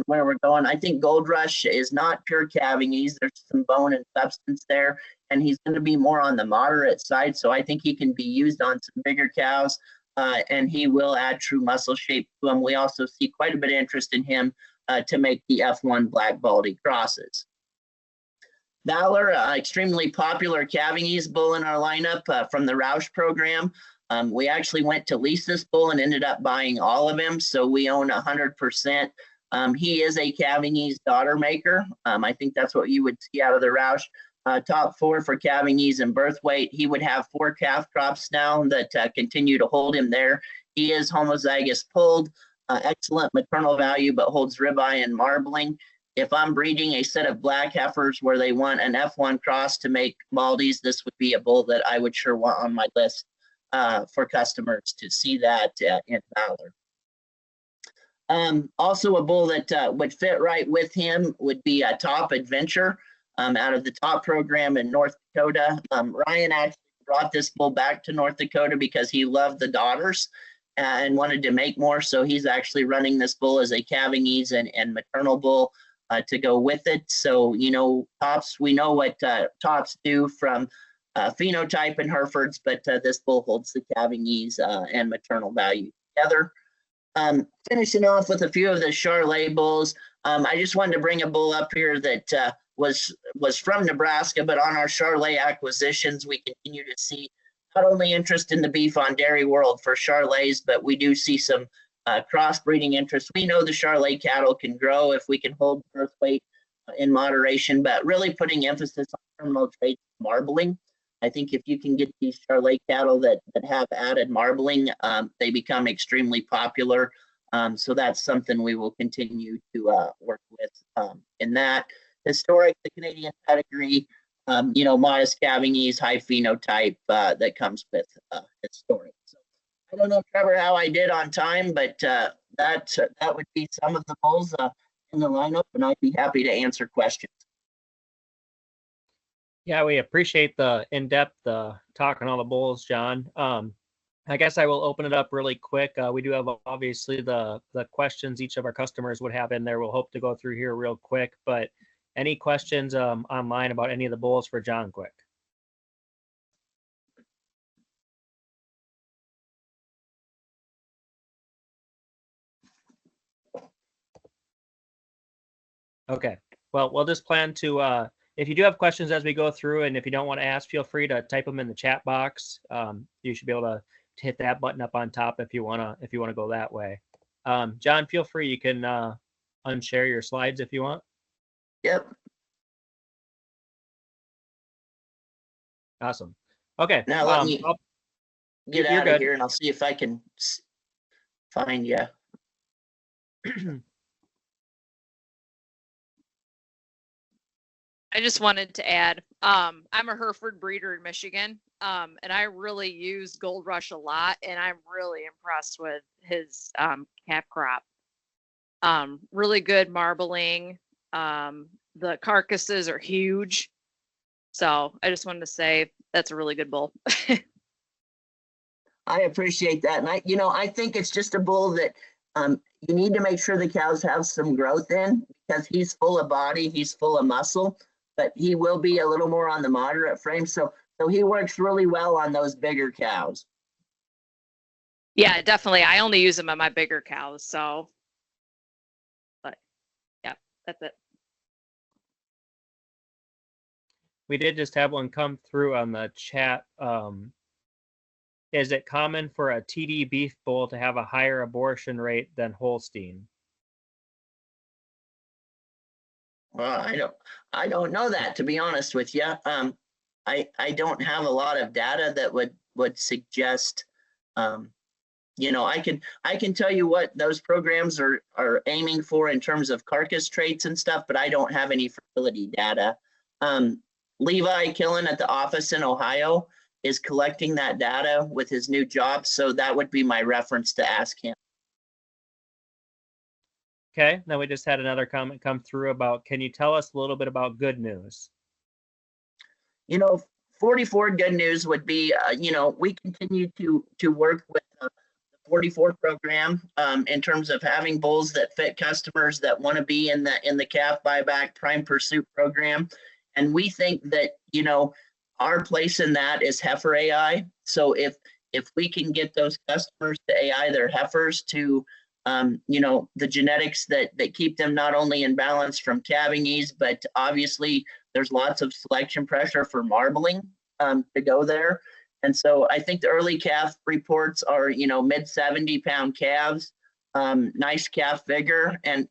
where we're going. I think Gold Rush is not pure calving-ease. There's some bone and substance there, and he's going to be more on the moderate side. So I think he can be used on some bigger cows, and he will add true muscle shape to him. We also see quite a bit of interest in him to make the F1 Black Baldy crosses. Valor, extremely popular calving-ease bull in our lineup from the Roush program. We actually went to lease this bull and ended up buying all of him, so we own 100%. He is a calving-ease daughter maker. I think that's what you would see out of the Roush. Top 4 for calving-ease and birth weight. He would have 4 calf crops now that continue to hold him there. He is homozygous pulled, excellent maternal value, but holds ribeye and marbling. If I'm breeding a set of black heifers where they want an F1 cross to make Baldies, this would be a bull that I would sure want on my list for customers to see that in Valor. Also a bull that would fit right with him would be a Top Adventure out of the Top program in North Dakota. Ryan actually brought this bull back to North Dakota because he loved the daughters and wanted to make more. So he's actually running this bull as a calving-ease and maternal bull to go with it. So, Tops, we know what Tops do from phenotype and Herefords, but this bull holds the calving-ease and maternal value together. Finishing off with a few of the Charolais bulls, I just wanted to bring a bull up here that was from Nebraska, but on our Charolais acquisitions, we continue to see not only interest in the beef on Dairy World for Charolais, but we do see some crossbreeding interest. We know the Charolais cattle can grow if we can hold birth weight in moderation, but really putting emphasis on terminal traits, marbling. I think if you can get these Charolais cattle that have added marbling, they become extremely popular. So that's something we will continue to work with in that. Historic, the Canadian pedigree, modest calving ease, high phenotype that comes with historic. So I don't know, Trevor, how I did on time, but that would be some of the bulls in the lineup, and I'd be happy to answer questions. Yeah, we appreciate the in-depth talk on all the bulls, John. I guess I will open it up really quick. We do have obviously the questions each of our customers would have in there. We'll hope to go through here real quick, but any questions online about any of the bulls for John quick? Okay, well, we'll just plan to, if you do have questions as we go through, and if you don't want to ask, feel free to type them in the chat box. You should be able to hit that button up on top if you wanna go that way. John, feel free. You can unshare your slides if you want. Yep. Awesome. Okay. Now let me get you're out good. of here, and I'll see if I can find you. I just wanted to add, I'm a Hereford breeder in Michigan, and I really use Gold Rush a lot, and I'm really impressed with his calf crop. Really good marbling. The carcasses are huge. So I just wanted to say that's a really good bull. I appreciate that. And I think it's just a bull that you need to make sure the cows have some growth in, because he's full of body, he's full of muscle, but he will be a little more on the moderate frame. So he works really well on those bigger cows. Yeah, definitely. I only use them on my bigger cows. So, but yeah, that's it. We did just have one come through on the chat. Is it common for a TD beef bull to have a higher abortion rate than Holstein? Well, I don't know that, to be honest with you. I don't have a lot of data that would suggest. I can tell you what those programs are aiming for in terms of carcass traits and stuff, but I don't have any fertility data. Levi Killen at the office in Ohio is collecting that data with his new job, so that would be my reference to ask him. Okay, now we just had another comment come through about, can you tell us a little bit about good news? 44 good news would be, we continue to work with the 44 program in terms of having bulls that fit customers that want to be in the calf buyback prime pursuit program. And we think that, our place in that is heifer AI. So if we can get those customers to AI their heifers to, the genetics that keep them not only in balance from calving ease, but obviously there's lots of selection pressure for marbling to go there. And so I think the early calf reports are, mid 70-pound calves, nice calf vigor. And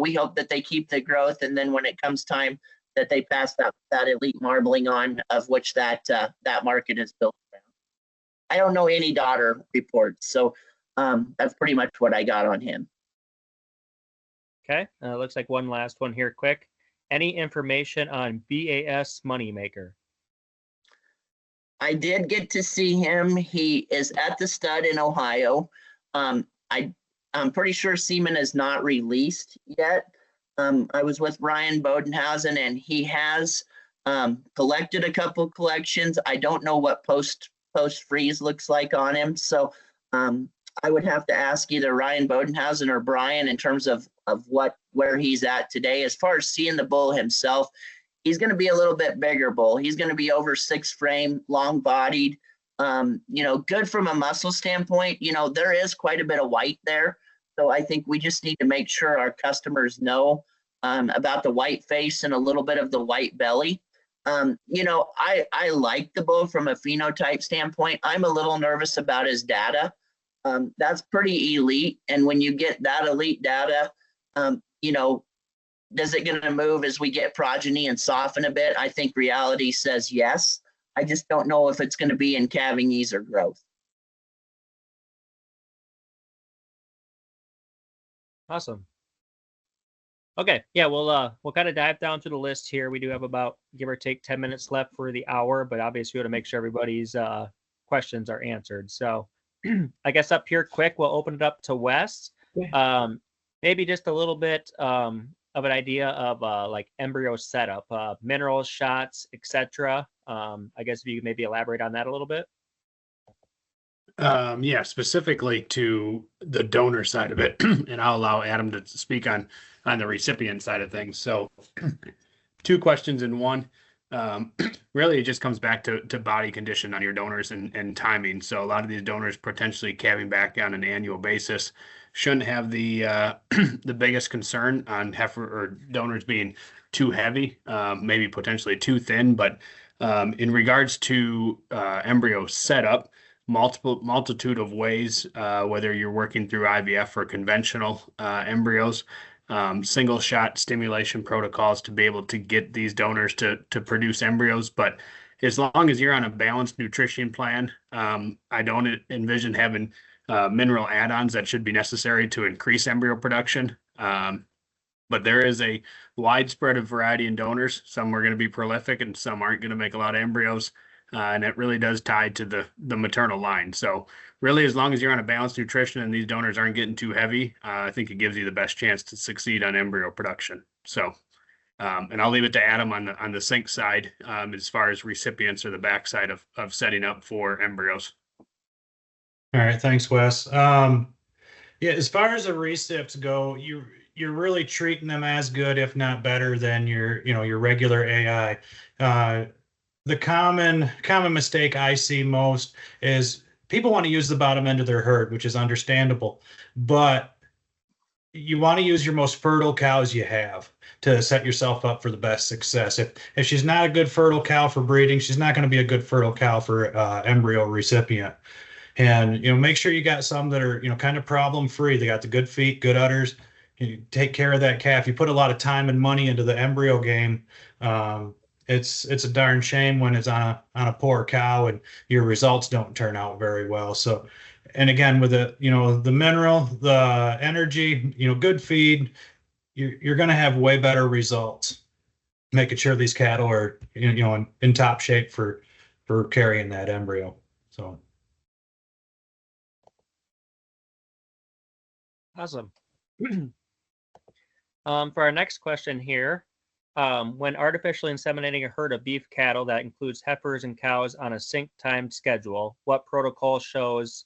we hope that they keep the growth. And then when it comes time that they pass that elite marbling on, of which that market is built around. I don't know any daughter reports. So that's pretty much what I got on him. Okay, looks like one last one here quick. Any information on BAS Moneymaker? I did get to see him. He is at the stud in Ohio. I'm pretty sure semen is not released yet. I was with Ryan Bodenhausen, and he has collected a couple collections. I don't know what post freeze looks like on him. So I would have to ask either Ryan Bodenhausen or Brian in terms of where he's at today. As far as seeing the bull himself, he's going to be a little bit bigger bull. He's going to be over 6 frame, long bodied, good from a muscle standpoint. There is quite a bit of white there. So I think we just need to make sure our customers know about the white face and a little bit of the white belly. I like the bull from a phenotype standpoint. I'm a little nervous about his data. That's pretty elite. And when you get that elite data, you know, does it going to move as we get progeny and soften a bit? I think reality says yes. I just don't know if it's going to be in calving ease or growth. Awesome. Okay, yeah, we'll kind of dive down to the list here. We do have about give or take 10 minutes left for the hour, but obviously we want to make sure everybody's questions are answered. So I guess up here quick, we'll open it up to Wes. Maybe just a little bit of an idea of like embryo setup, minerals, shots, etc. I guess if you could maybe elaborate on that a little bit. Yeah, specifically to the donor side of it, and I'll allow Adam to speak on the recipient side of things. So, two questions in one. Really, it just comes back to body condition on your donors and timing. So, a lot of these donors potentially calving back on an annual basis shouldn't have the the biggest concern on heifer or donors being too heavy, maybe potentially too thin. But in regards to embryo setup, multitude of ways, whether you're working through IVF or conventional embryos, single shot stimulation protocols to be able to get these donors to produce embryos. But as long as you're on a balanced nutrition plan, I don't envision having mineral add-ons that should be necessary to increase embryo production. But there is a widespread of variety in donors. Some are going to be prolific and some aren't going to make a lot of embryos. And it really does tie to the maternal line. So really, as long as you're on a balanced nutrition and these donors aren't getting too heavy, I think it gives you the best chance to succeed on embryo production. So, and I'll leave it to Adam on the sink side as far as recipients or the backside of setting up for embryos. All right, thanks, Wes. Yeah, as far as the recips go, you're really treating them as good, if not better, than your regular AI. The common mistake I see most is people want to use the bottom end of their herd, which is understandable, but you want to use your most fertile cows you have to set yourself up for the best success. If she's not a good fertile cow for breeding, she's not going to be a good fertile cow for embryo recipient. And make sure you got some that are kind of problem free. They got the good feet, good udders. You take care of that calf. You put a lot of time and money into the embryo game. It's a darn shame when it's on a poor cow and your results don't turn out very well. So, and again, with the mineral, the energy, good feed, you're going to have way better results. Making sure these cattle are in top shape for carrying that embryo. So. Awesome. For our next question here, when artificially inseminating a herd of beef cattle that includes heifers and cows on a sync-timed schedule, what protocol shows,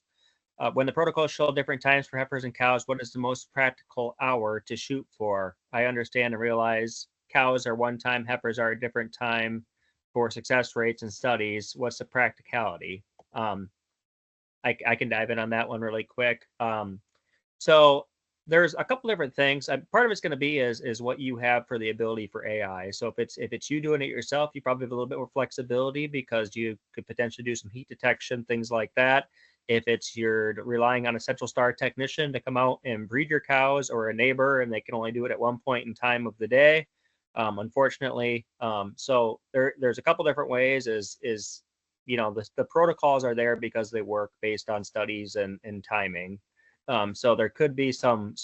when the protocols show different times for heifers and cows, what is the most practical hour to shoot for? I understand and realize cows are one time, heifers are a different time for success rates and studies. What's the practicality? I can dive in on that one really quick. So there's a couple different things. Part of it's going to be is what you have for the ability for AI. So if it's you doing it yourself, you probably have a little bit more flexibility because you could potentially do some heat detection, things like that. If it's you're relying on a CentralStar technician to come out and breed your cows, or a neighbor and they can only do it at one point in time of the day, unfortunately. So there's a couple different ways. The protocols are there because they work based on studies and timing. So there could be some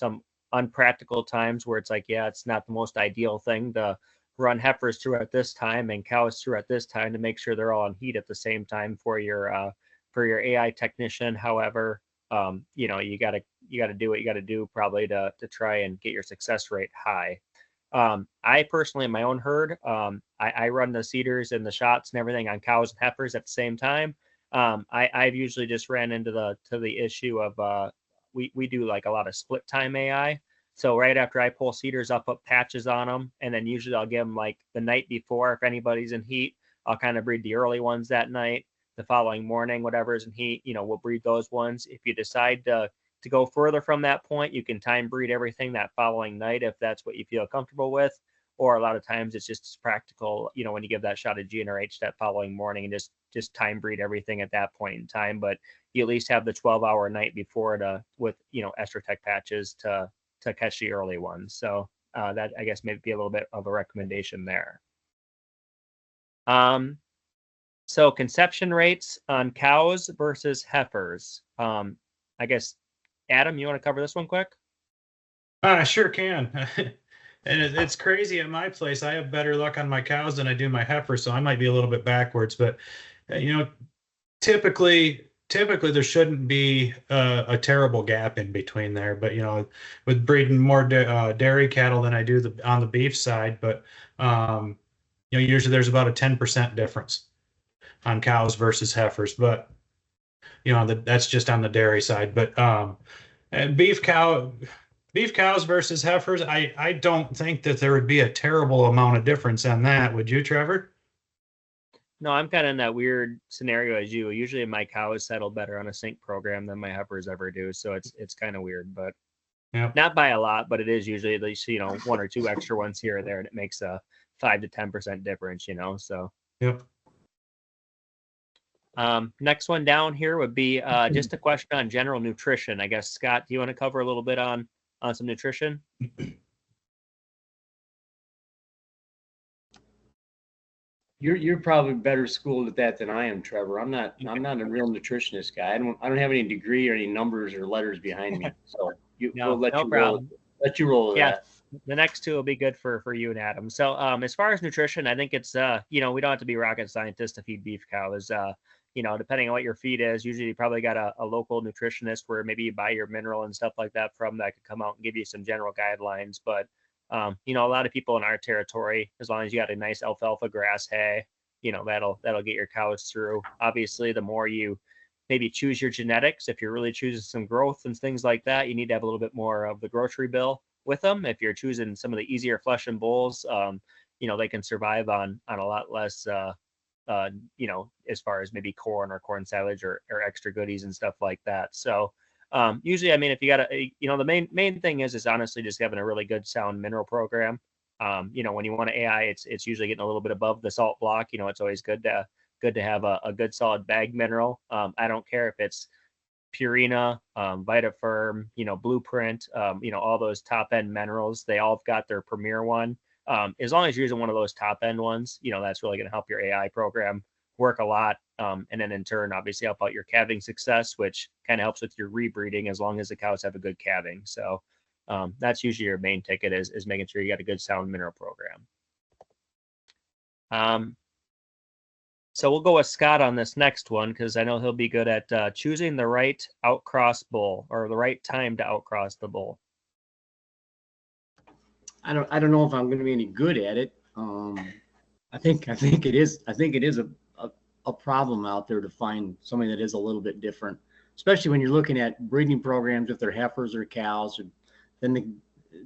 unpractical times where it's like, yeah, it's not the most ideal thing to run heifers through at this time and cows through at this time to make sure they're all on heat at the same time for your AI technician. However, you gotta do what you gotta do probably to try and get your success rate high. I personally, in my own herd, I run the CEDARs and the shots and everything on cows and heifers at the same time. I've usually just ran into the issue of we do like a lot of split time AI. So right after I pull CEDARs, I'll put patches on them, and then usually I'll give them like the night before. If anybody's in heat, I'll kind of breed the early ones that night. The following morning, whatever's in heat, we'll breed those ones. If you decide to go further from that point, you can time breed everything that following night if that's what you feel comfortable with. or a lot of times it's just as practical, when you give that shot of GnRH that following morning and just time breed everything at that point in time. But you at least have the 12-hour night before with Estrotech patches to catch the early ones. So that, I guess, may be a little bit of a recommendation there. So conception rates on cows versus heifers. I guess, Adam, you want to cover this one quick? I sure can. And it's crazy at my place. I have better luck on my cows than I do my heifers, so I might be a little bit backwards. But typically there shouldn't be a terrible gap in between there. But with breeding more dairy cattle than I do on the beef side, but usually there's about a 10% difference on cows versus heifers. But that's just on the dairy side. But and beef cows versus heifers, I don't think that there would be a terrible amount of difference on that. Would you, Trevor? No, I'm kind of in that weird scenario as you. Usually my cows settle better on a sync program than my heifers ever do. So it's kind of weird, but not by a lot, but it is usually at least, 1 or 2 extra ones here or there, and it makes a 5 to 10% difference, so. Yep. Next one down here would be just a question on general nutrition. I guess, Scott, do you want to cover a little bit on some nutrition? You're probably better schooled at that than I am, Trevor. I'm not a real nutritionist guy. I don't have any degree or any numbers or letters behind me. So we'll let you roll with that. The next two will be good for you and Adam. So as far as nutrition, I think it's we don't have to be rocket scientists to feed beef cows. Depending on what your feed is, usually you probably got a local nutritionist where maybe you buy your mineral and stuff like that from, that could come out and give you some general guidelines. But a lot of people in our territory, as long as you got a nice alfalfa grass hay, that'll get your cows through. Obviously, the more you maybe choose your genetics, if you're really choosing some growth and things like that, you need to have a little bit more of the grocery bill with them. If you're choosing some of the easier flesh and bulls, they can survive on a lot less, as far as maybe corn or corn silage or extra goodies and stuff like that. So usually, I mean, if you got the main thing is honestly just having a really good sound mineral program. When you want to AI, it's usually getting a little bit above the salt block. It's always good to have a good solid bag mineral. I don't care if it's Purina, VitaFirm, Blueprint, all those top end minerals. They all have got their premier one. As long as you're using one of those top end ones, that's really going to help your AI program work a lot. And then in turn, obviously help out your calving success, which kind of helps with your rebreeding as long as the cows have a good calving. So that's usually your main ticket is making sure you got a good sound mineral program. So we'll go with Scott on this next one, because I know he'll be good at choosing the right outcross bull, or the right time to outcross the bull. I don't know if I'm going to be any good at it. I think it is a problem out there to find somebody that is a little bit different, especially when you're looking at breeding programs, if they're heifers or cows. Then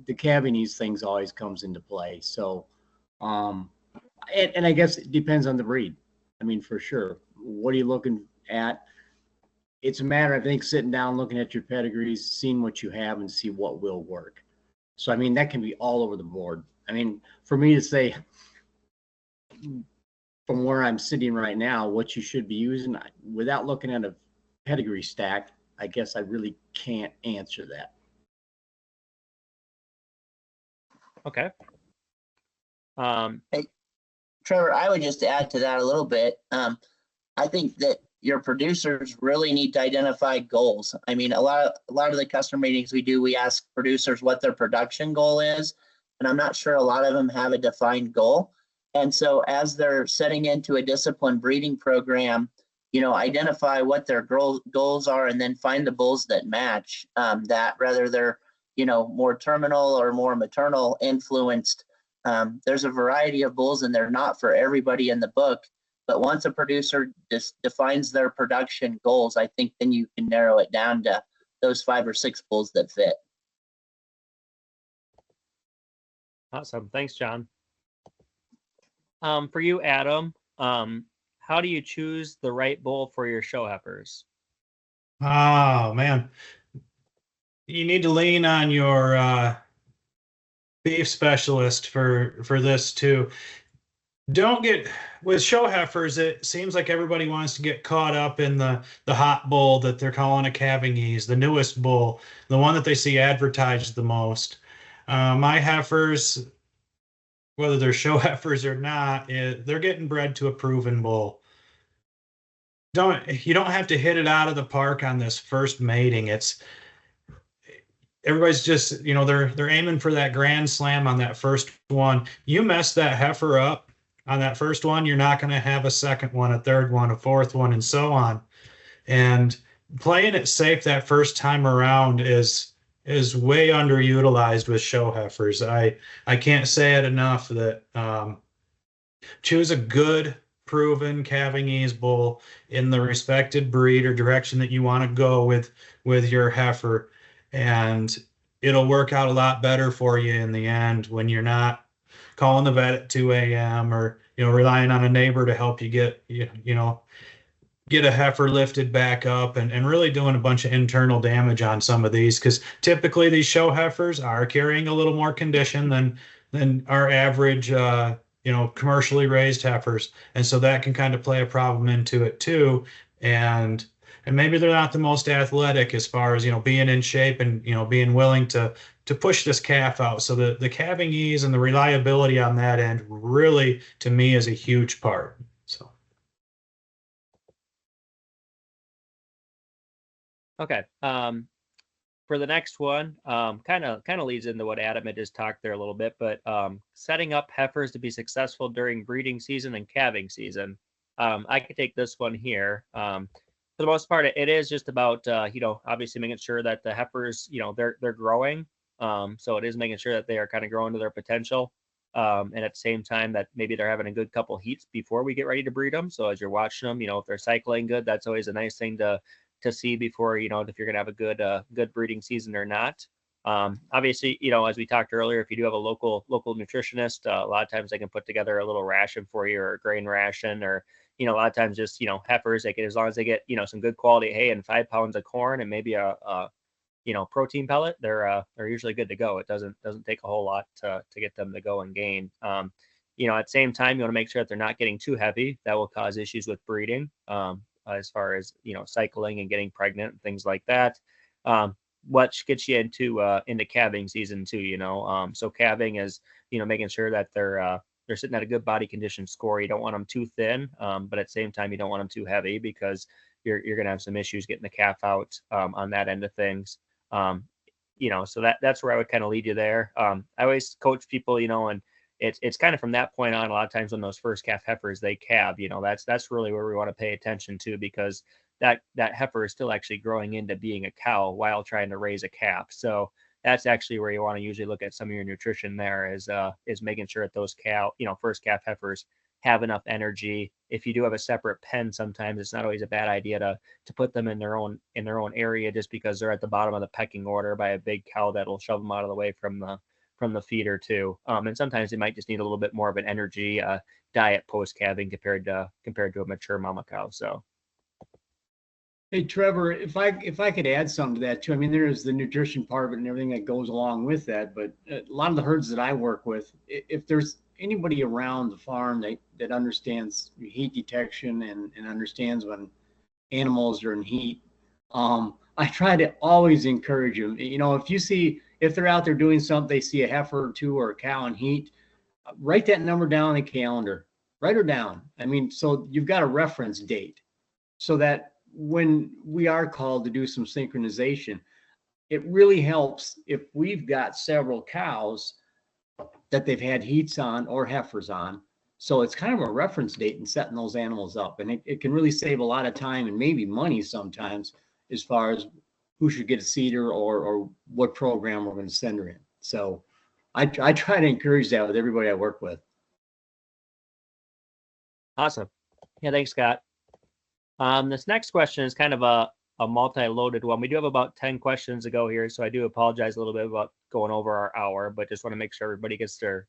the calving these things always comes into play. So, and I guess it depends on the breed. I mean, for sure. What are you looking at? It's a matter, I think, sitting down, looking at your pedigrees, seeing what you have, and see what will work. So, I mean, that can be all over the board. I mean, for me to say from where I'm sitting right now, what you should be using without looking at a pedigree stack, I guess I really can't answer that. Okay. Hey, Trevor, I would just add to that a little bit. I think that your producers really need to identify goals. I mean, a lot of the customer meetings we do, we ask producers what their production goal is, and I'm not sure a lot of them have a defined goal. And so as they're setting into a disciplined breeding program, identify what their goals are, and then find the bulls that match that, whether they're, more terminal or more maternal influenced. There's a variety of bulls, and they're not for everybody in the book. But once a producer just defines their production goals, I think then you can narrow it down to those 5 or 6 bulls that fit. Awesome. Thanks, John. For you, Adam, how do you choose the right bull for your show heifers? Oh, man. You need to lean on your beef specialist for this too. Don't get with show heifers. It seems like everybody wants to get caught up in the hot bull that they're calling a calving ease, the newest bull, the one that they see advertised the most. My heifers, whether they're show heifers or not, they're getting bred to a proven bull. You don't have to hit it out of the park on this first mating. It's everybody's just, they're aiming for that grand slam on that first one. You mess that heifer up on that first one, you're not going to have a second one, a third one, a fourth one, and so on. And playing it safe that first time around is way underutilized with show heifers. I can't say it enough that choose a good proven calving ease bull in the respected breed or direction that you want to go with your heifer, and it'll work out a lot better for you in the end when you're not calling the vet at 2 a.m. or relying on a neighbor to help you get get a heifer lifted back up and really doing a bunch of internal damage on some of these, because typically these show heifers are carrying a little more condition than our average commercially raised heifers, and so that can kind of play a problem into it too. And maybe they're not the most athletic as far as being in shape and being willing to push this calf out. So the calving ease and the reliability on that end really, to me, is a huge part. So Okay. For the next one, kind of leads into what Adam had just talked there a little bit, but setting up heifers to be successful during breeding season and calving season. I could take this one here. For the most part, it is just about obviously making sure that the heifers, they're growing. So it is making sure that they are kind of growing to their potential. And at the same time that maybe they're having a good couple heats before we get ready to breed them. So as you're watching them, if they're cycling good, that's always a nice thing to see before, if you're going to have a good breeding season or not. Obviously, as we talked earlier, if you do have a local nutritionist, a lot of times they can put together a little ration for you, or a grain ration, or, a lot of times just, heifers, they get, as long as they get, some good quality hay and 5 pounds of corn and maybe a protein pellet, they're usually good to go. It doesn't take a whole lot to get them to go and gain. At the same time, you want to make sure that they're not getting too heavy. That will cause issues with breeding. As far as cycling and getting pregnant and things like that, which gets you into calving season too. So calving is making sure that they're sitting at a good body condition score. You don't want them too thin, but at the same time you don't want them too heavy, because you're going to have some issues getting the calf out on that end of things. So that's where I would kind of lead you there. I always coach people, and it's kind of from that point on, a lot of times when those first calf heifers, they calve, that's really where we want to pay attention to, because that heifer is still actually growing into being a cow while trying to raise a calf. So that's actually where you want to usually look at some of your nutrition there, is making sure that those first calf heifers have enough energy. If you do have a separate pen, sometimes it's not always a bad idea to put them in their own area, just because they're at the bottom of the pecking order by a big cow that'll shove them out of the way from the feeder too. And sometimes they might just need a little bit more of an energy diet post calving compared to a mature mama cow. So, hey Trevor, if I could add something to that too. I mean, there is the nutrition part of it and everything that goes along with that. But a lot of the herds that I work with, if there's anybody around the farm that understands heat detection and understands when animals are in heat, I try to always encourage them. If they're out there doing something, they see a heifer or two or a cow in heat, write that number down on the calendar. Write her down. I mean, so you've got a reference date, so that when we are called to do some synchronization, it really helps if we've got several cows that they've had heats on or heifers on. So it's kind of a reference date in setting those animals up. And it can really save a lot of time and maybe money sometimes, as far as who should get a cedar or what program we're going to send her in. So I try to encourage that with everybody I work with. awesome. Yeah, thanks, Scott. This next question is kind of a multi-loaded one. We do have about 10 questions to go here, so I do apologize a little bit about going over our hour, but just want to make sure everybody gets their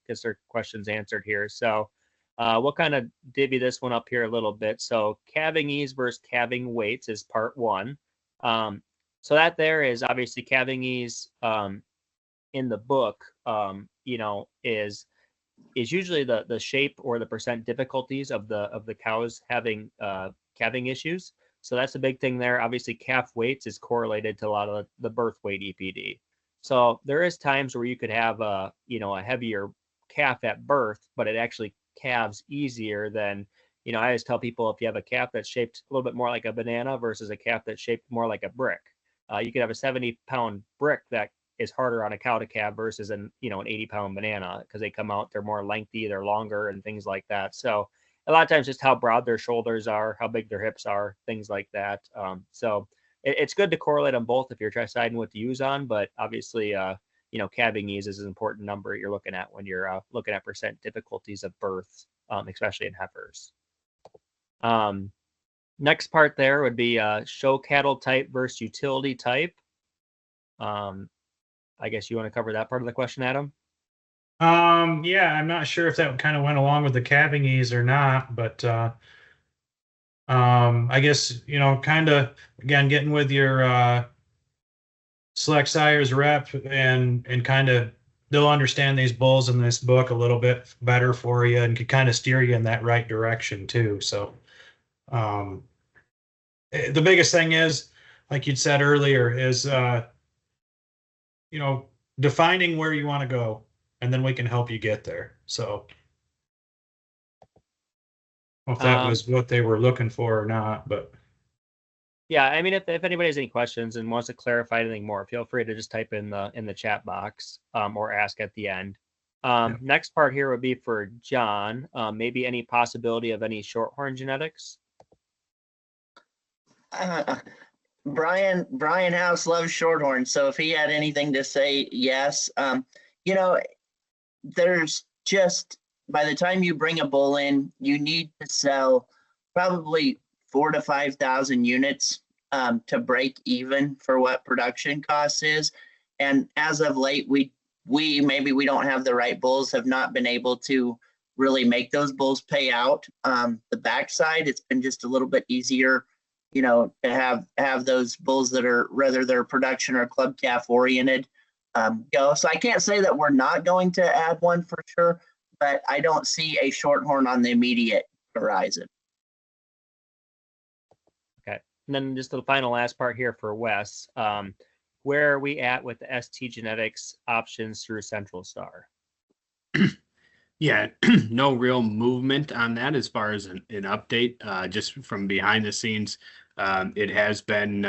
questions answered here. So we'll kind of divvy this one up here a little bit. So calving ease versus calving weights is part one. So that there is obviously calving ease. in the book, is usually the shape or the percent difficulties of the cows having calving issues. So that's a big thing there. Obviously, calf weights is correlated to a lot of the birth weight EPD. So there is times where you could have a heavier calf at birth, but it actually calves easier than, I always tell people, if you have a calf that's shaped a little bit more like a banana versus a calf that's shaped more like a brick, you could have a 70-pound brick that is harder on a cow to calve versus an 80-pound banana, because they come out, they're more lengthy, they're longer, and things like that. So a lot of times just how broad their shoulders are, how big their hips are, things like that. So it's good to correlate them both if you're deciding what to use on, but obviously calving ease is an important number you're looking at when you're looking at percent difficulties of birth, especially in heifers. Next part there would be show cattle type versus utility type. I guess you want to cover that part of the question, Adam? Yeah, I'm not sure if that kind of went along with the calving ease or not, but I guess, kind of, again, getting with your select sires rep and kind of, they'll understand these bulls in this book a little bit better for you and could kind of steer you in that right direction too. So the biggest thing is, like you'd said earlier, is defining where you want to go, and then we can help you get there. So if that was what they were looking for or not, but yeah, I mean, if anybody has any questions and wants to clarify anything more, feel free to just type in the chat box, or ask at the end. Next part here would be for John. Maybe any possibility of any shorthorn genetics? Brian House loves shorthorn, so if he had anything to say, yes. There's just, by the time you bring a bull in, you need to sell probably 4,000 to 5,000 units to break even for what production cost is. And as of late, we maybe we don't have the right bulls, have not been able to really make those bulls pay out. The backside, it's been just a little bit easier, to have those bulls that are, whether they're production or club calf oriented, go. So I can't say that we're not going to add one for sure, but I don't see a shorthorn on the immediate horizon. Okay, and then just the final last part here for Wes. Where are we at with the ST genetics options through CentralStar? Yeah, no real movement on that as far as an update. Just from behind the scenes, it has been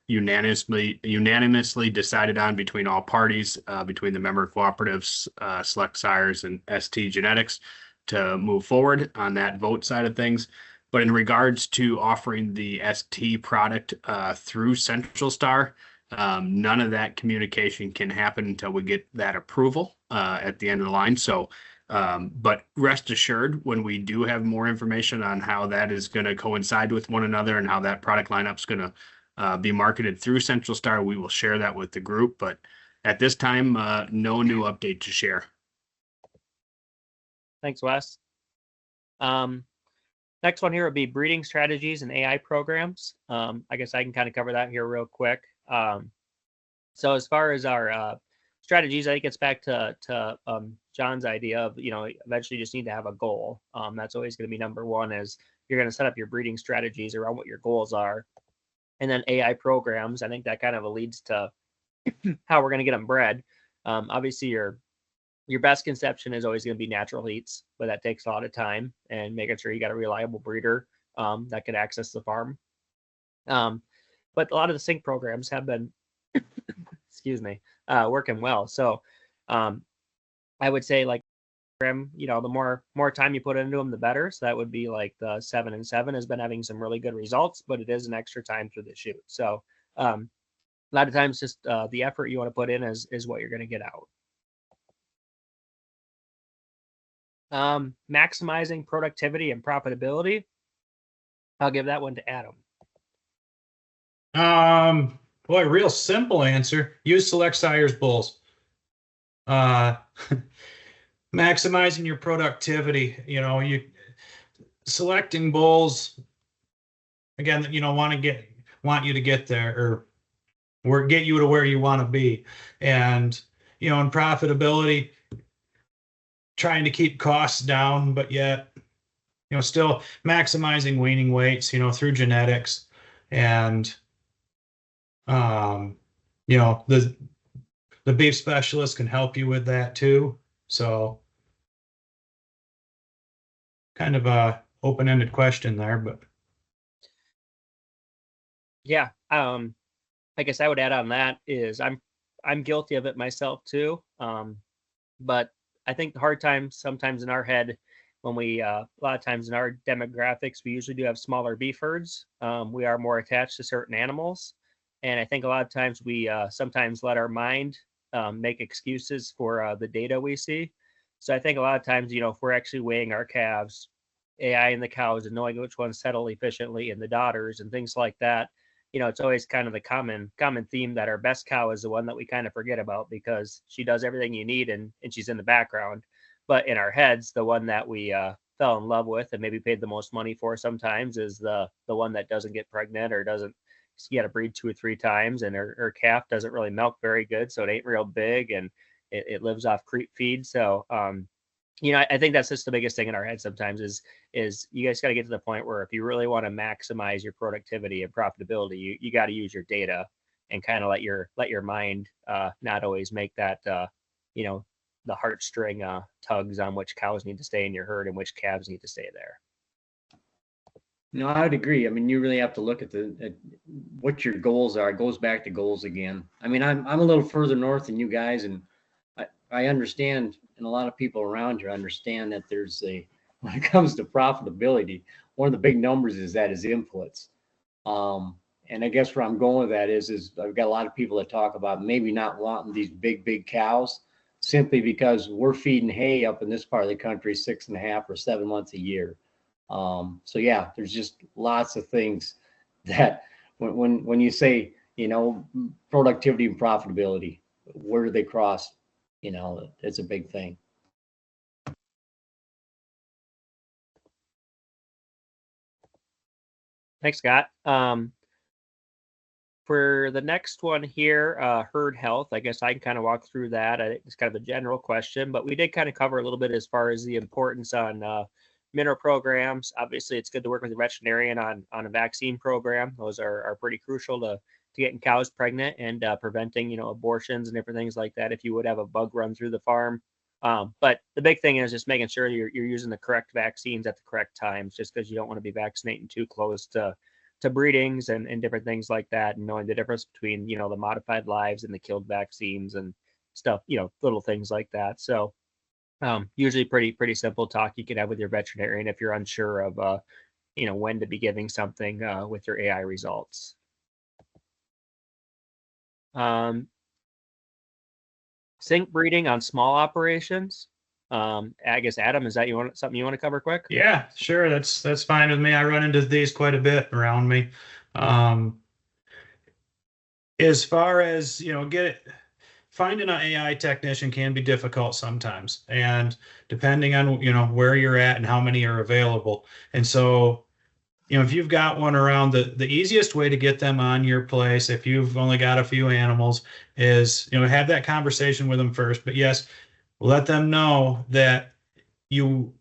unanimously decided on between all parties, between the member cooperatives, Select Sires, and ST Genetics, to move forward on that vote side of things. But in regards to offering the ST product through CentralStar, none of that communication can happen until we get that approval at the end of the line. So but rest assured, when we do have more information on how that is going to coincide with one another and how that product lineup is going to be marketed through CentralStar, we will share that with the group. But at this time, no new update to share. Thanks, Wes. Next one here would be breeding strategies and AI programs. I guess I can kind of cover that here real quick. So as far as our strategies, I think it's back to John's idea of, eventually you just need to have a goal. That's always going to be number one, is you're going to set up your breeding strategies around what your goals are. And then AI programs, I think that kind of leads to how we're going to get them bred. Obviously, your best conception is always going to be natural heats, but that takes a lot of time, and making sure you got a reliable breeder that can access the farm. But a lot of the sync programs have been, excuse me, working well. So I would say, like, the more time you put into them, the better. So that would be like the 7 and 7 has been having some really good results, but it is an extra time through the shoot. So a lot of times, just the effort you want to put in is what you're going to get out. Maximizing productivity and profitability. I'll give that one to Adam. Boy, real simple answer. Use Select Sires bulls. Maximizing your productivity. You selecting bulls, again, want you to get there, or get you to where you want to be. And and profitability, trying to keep costs down, but yet, still maximizing weaning weights, through genetics. And, the beef specialist can help you with that too. So kind of a open-ended question there, but Yeah. I guess I would add on that is I'm guilty of it myself too. But I think the hard time sometimes in our head when we a lot of times in our demographics we usually do have smaller beef herds. We are more attached to certain animals, and I think a lot of times we sometimes let our mind make excuses for the data we see. So I think a lot of times, if we're actually weighing our calves, AI in the cows, and knowing which ones settle efficiently and the daughters and things like that, it's always kind of the common theme that our best cow is the one that we kind of forget about because she does everything you need and she's in the background. But in our heads, the one that we fell in love with and maybe paid the most money for sometimes is the one that doesn't get pregnant or doesn't get to breed 2 or 3 times, and her calf doesn't really milk very good, so it ain't real big, and it lives off creep feed. So I think that's just the biggest thing in our head sometimes is you guys got to get to the point where if you really want to maximize your productivity and profitability, you got to use your data and kind of let your mind not always make that the heartstring tugs on which cows need to stay in your herd and which calves need to stay there. No, I would agree. I mean, you really have to look at what your goals are. It goes back to goals again. I mean, I'm a little further north than you guys, and I understand, and a lot of people around here understand that when it comes to profitability, one of the big numbers is inputs. And I guess where I'm going with that is I've got a lot of people that talk about maybe not wanting these big cows simply because we're feeding hay up in this part of the country 6.5 or 7 months a year. So yeah, there's just lots of things that when you say, productivity and profitability, where do they cross? It's a big thing. Thanks, Scott. For the next one here, herd health, I guess I can kind of walk through that. It's kind of a general question, but we did kind of cover a little bit as far as the importance on mineral programs. Obviously, it's good to work with a veterinarian on a vaccine program. Those are pretty crucial to getting cows pregnant and preventing, abortions and different things like that if you would have a bug run through the farm. But the big thing is just making sure you're using the correct vaccines at the correct times, just because you don't want to be vaccinating too close to breedings and different things like that, and knowing the difference between, the modified lives and the killed vaccines and stuff, little things like that. So usually pretty simple talk you can have with your veterinarian if you're unsure of, when to be giving something with your AI results. Sync breeding on small operations. I guess Adam, is that something you want to cover quick? yeah, sure. That's fine with me. I run into these quite a bit around me. As far as, finding an AI technician can be difficult sometimes, and depending on, where you're at and how many are available. And so, if you've got one around, the easiest way to get them on your place, if you've only got a few animals, is, have that conversation with them first. But yes, let them know that you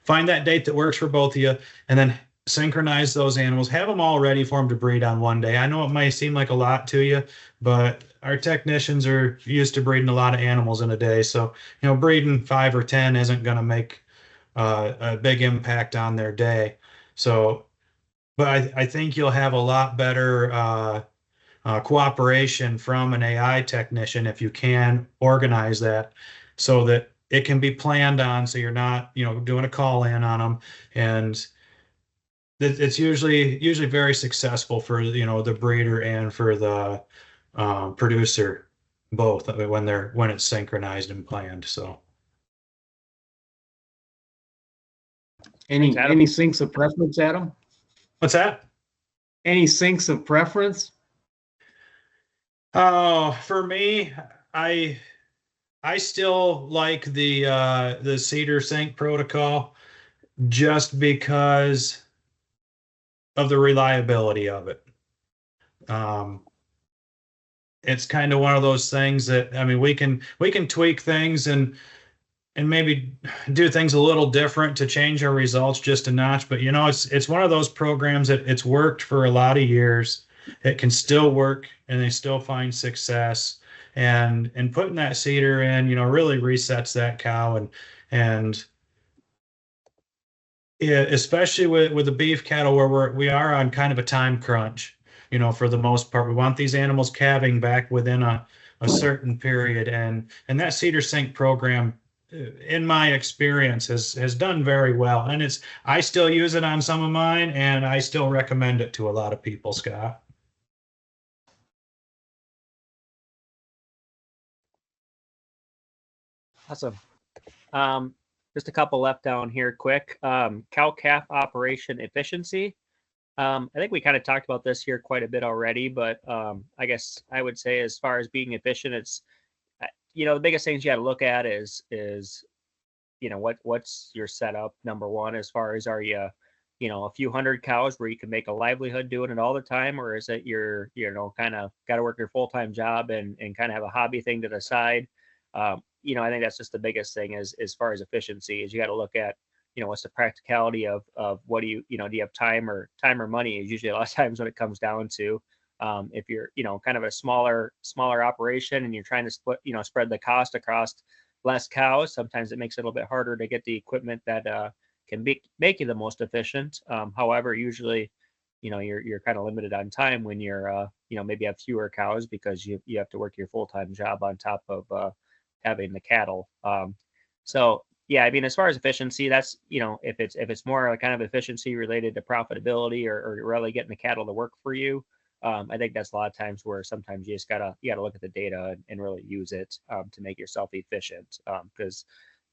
find that date that works for both of you, and then synchronize those animals. Have them all ready for them to breed on one day. I know it might seem like a lot to you, but our technicians are used to breeding a lot of animals in a day. So, breeding 5 or 10 isn't going to make a big impact on their day. So, but I think you'll have a lot better cooperation from an AI technician if you can organize that so that it can be planned on, so you're not, doing a call in on them. And it's usually very successful for, the breeder and for the producer, both, when it's synchronized and planned. So Any Thanks, Adam. syncs of preference, Adam? what's that? Any syncs of preference? Oh, for me, I still like the Cedar Sync protocol just because of the reliability of it. it's kind of one of those things that, I mean, we can tweak things and maybe do things a little different to change our results just a notch. But it's one of those programs that it's worked for a lot of years. It can still work, and they still find success. And putting that seeder in, really resets that cow. And yeah, especially with the beef cattle where we are on kind of a time crunch. For the most part, we want these animals calving back within a certain period, and that cedar sync program, in my experience, has done very well. And I still use it on some of mine, and I still recommend it to a lot of people, Scott. Awesome. Just a couple left down here quick. Cow calf operation efficiency. I think we kind of talked about this here quite a bit already, but I guess I would say as far as being efficient, it's the biggest things you got to look at is what's your setup, number one, as far as, are you a few hundred cows where you can make a livelihood doing it all the time, or is it you're kind of got to work your full-time job and kind of have a hobby thing to the side. I think that's just the biggest thing as far as efficiency, is you got to look at what's the practicality of what do you have time or money is usually a lot of times what it comes down to. If you're kind of a smaller operation and you're trying to spread the cost across less cows, sometimes it makes it a little bit harder to get the equipment that can make you the most efficient. However, usually you're kind of limited on time when you're maybe have fewer cows, because you have to work your full-time job on top of having the cattle. So yeah, I mean, as far as efficiency, that's if it's more kind of efficiency related to profitability or really getting the cattle to work for you, I think that's a lot of times where sometimes you gotta look at the data and really use it to make yourself efficient. Because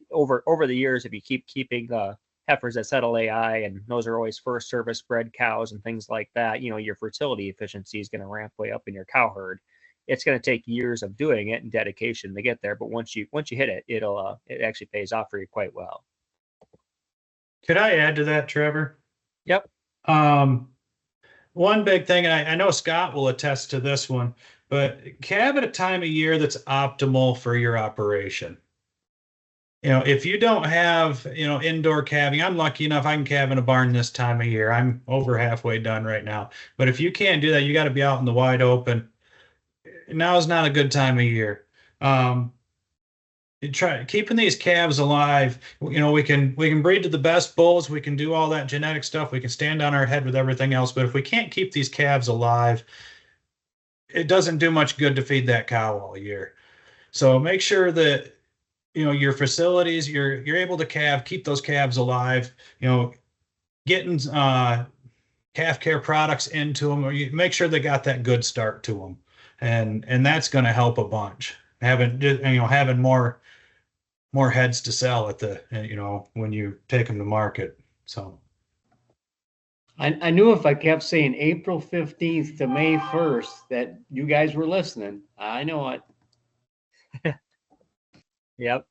over the years, if you keep keeping the heifers that settle AI, and those are always first service bred cows and things like that, your fertility efficiency is going to ramp way up in your cow herd. It's going to take years of doing it and dedication to get there, but once you hit it, it actually pays off for you quite well. Could I add to that, Trevor? Yep. One big thing, and I know Scott will attest to this one, but calve at a time of year that's optimal for your operation. If you don't have, indoor calving, I'm lucky enough I can calve in a barn this time of year. I'm over halfway done right now. But if you can't do that, you got to be out in the wide open. Now is not a good time of year. Try keeping these calves alive. We can breed to the best bulls. We can do all that genetic stuff. We can stand on our head with everything else. But if we can't keep these calves alive, it doesn't do much good to feed that cow all year. So make sure that your facilities, you're able to keep those calves alive. Getting calf care products into them, or you make sure they got that good start to them, and that's going to help a bunch. Having more heads to sell at the when you take them to market. So I knew if I kept saying April 15th to May 1st that you guys were listening. I know it. Yep.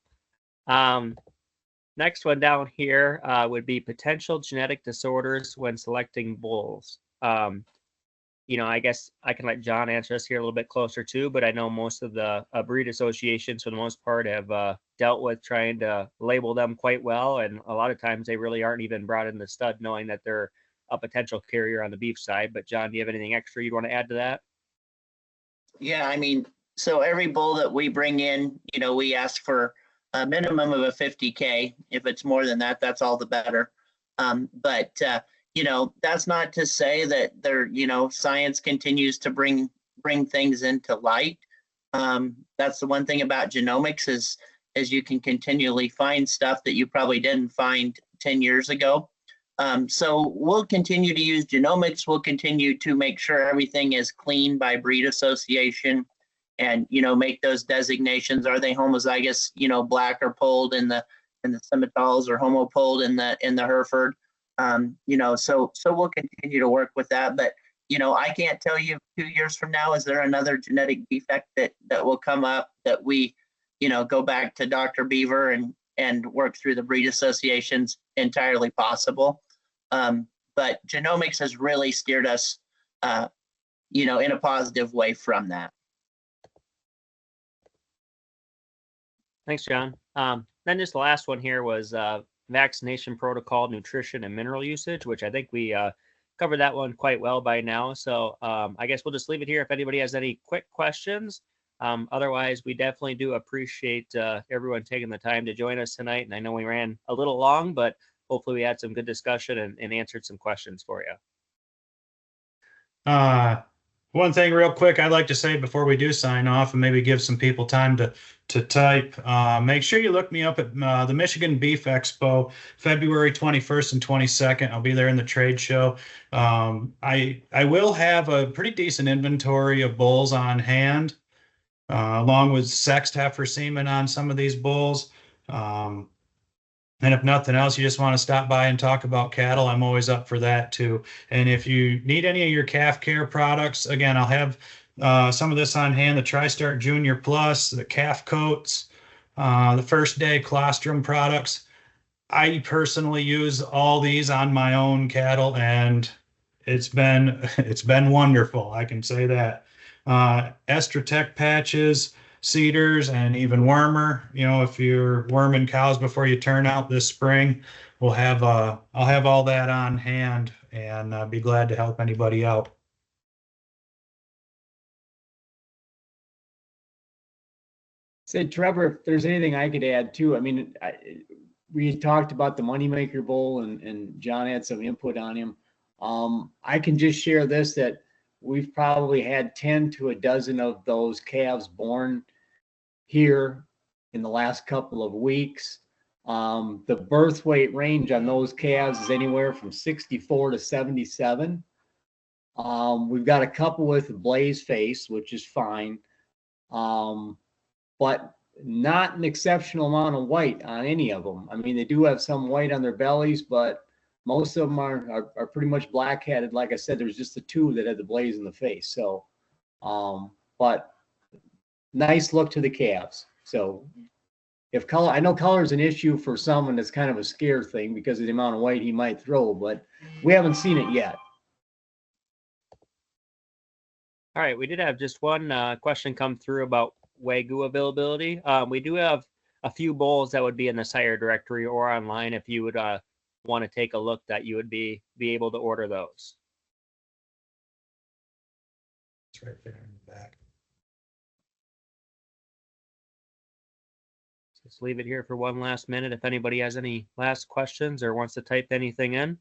Next one down here would be potential genetic disorders when selecting bulls. I guess I can let John answer this here a little bit closer too, but I know most of the breed associations for the most part have dealt with trying to label them quite well. And a lot of times they really aren't even brought in the stud knowing that they're a potential carrier on the beef side. But John, do you have anything extra you'd want to add to that? Yeah, I mean, so every bull that we bring in, we ask for a minimum of a 50K. If it's more than that, that's all the better. But that's not to say that science continues to bring things into light. That's the one thing about genomics is you can continually find stuff that you probably didn't find 10 years ago. So we'll continue to use genomics. We'll continue to make sure everything is clean by breed association, and make those designations. Are they homozygous, black or polled in the Simmentals, or homopolled in the Hereford? So we'll continue to work with that. But I can't tell you 2 years from now, is there another genetic defect that will come up that we go back to Dr. Beaver and work through the breed associations? Entirely possible. But genomics has really steered us in a positive way from that. Thanks, John. Then just the last one here was vaccination protocol, nutrition, and mineral usage, which I think we covered that one quite well by now. So I guess we'll just leave it here if anybody has any quick questions. Otherwise, we definitely do appreciate everyone taking the time to join us tonight. And I know we ran a little long, but hopefully we had some good discussion and answered some questions for you. One thing real quick I'd like to say before we do sign off and maybe give some people time to type, make sure you look me up at the Michigan Beef Expo, February 21st and 22nd. I'll be there in the trade show. I will have a pretty decent inventory of bulls on hand, along with sexed heifer semen on some of these bulls. And if nothing else, you just want to stop by and talk about cattle, I'm always up for that too. And if you need any of your calf care products, again, I'll have some of this on hand, the TriStar Junior Plus, the calf coats, the first day colostrum products. I personally use all these on my own cattle, and it's been wonderful. I can say that. Estrotech patches, cedars, and even wormer. You know, if you're worming cows before you turn out this spring, I'll have all that on hand, and be glad to help anybody out. Said Trevor, if there's anything I could add too, I mean, we talked about the Moneymaker Bowl, and John had some input on him. I can just share this, that we've probably had 10 to a dozen of those calves born here in the last couple of weeks. The birth weight range on those calves is anywhere from 64 to 77. We've got a couple with blaze face, which is fine, but not an exceptional amount of white on any of them. I mean, they do have some white on their bellies, but most of them are pretty much black-headed. Like I said, there's just the two that had the blaze in the face. So, but nice look to the calves. So if color, I know color is an issue for someone, that's kind of a scare thing because of the amount of white he might throw, but we haven't seen it yet. All right, we did have just one question come through about Wagyu availability. We do have a few bulls that would be in the sire directory or online if you would want to take a look, that you would be able to order those. It's right there in the back. Just leave it here for one last minute if anybody has any last questions or wants to type anything in.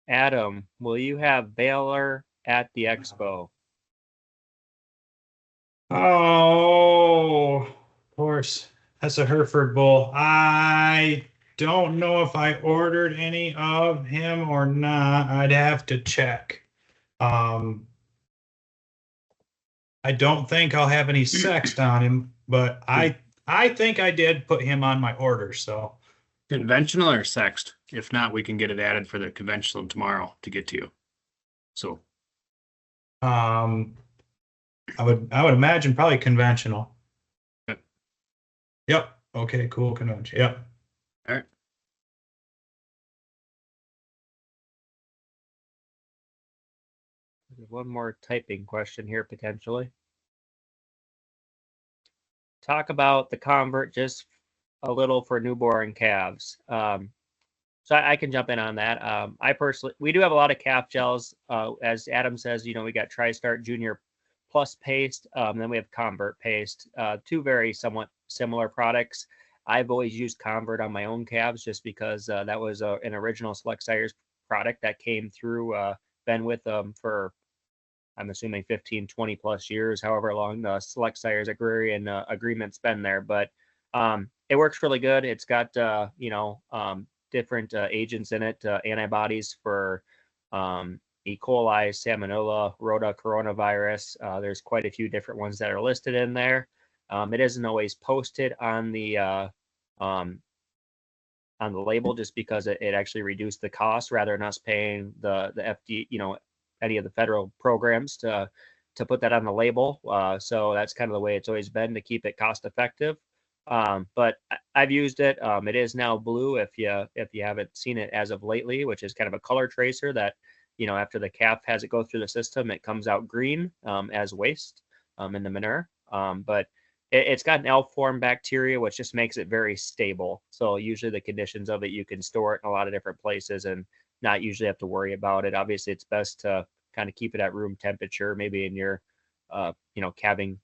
Adam, will you have Baylor at the expo? Oh, of course. That's a Hereford bull. I don't know if I ordered any of him or not. I'd have to check. I don't think I'll have any sexed on him, but I think I did put him on my order. So Conventional or sexed? If not, we can get it added for the conventional tomorrow to get to you. So I would imagine probably conventional. Yep. Yep. Okay, cool. Conventional. Yep. All right. One more typing question here potentially. Talk about the convert just a little for newborn calves. So I can jump in on that. I personally, we do have a lot of calf gels. As Adam says, you know, we got TriStar Junior Plus paste, then we have Convert paste, two very somewhat similar products. I've always used Convert on my own calves just because that was an original Select Sires product that came through, been with them for, I'm assuming 15, 20 plus years, however long the Select Sires agrarian agreement's been there. But it works really good. It's got, different agents in it, antibodies for E. coli, salmonella, rota, coronavirus. There's quite a few different ones that are listed in there. It isn't always posted on the label just because it actually reduced the cost rather than us paying the FD, any of the federal programs to put that on the label. So that's kind of the way it's always been to keep it cost effective. But I've used it. It is now blue if you haven't seen it as of lately, which is kind of a color tracer that, after the calf has it go through the system, it comes out green as waste in the manure. But it's got an L-form bacteria, which just makes it very stable. So usually the conditions of it, you can store it in a lot of different places and not usually have to worry about it. Obviously, it's best to kind of keep it at room temperature, maybe in your, calving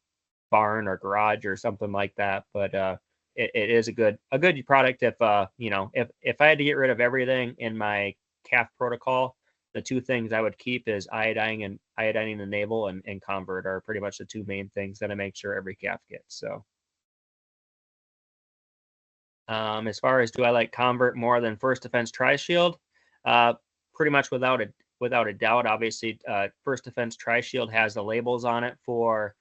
barn or garage or something like that. But it is a good product if if I had to get rid of everything in my calf protocol, the two things I would keep is iodining the navel and convert are pretty much the two main things that I make sure every calf gets. So as far as do I like convert more than First Defense Tri-Shield? Pretty much without a doubt. Obviously, First Defense Tri-Shield has the labels on it for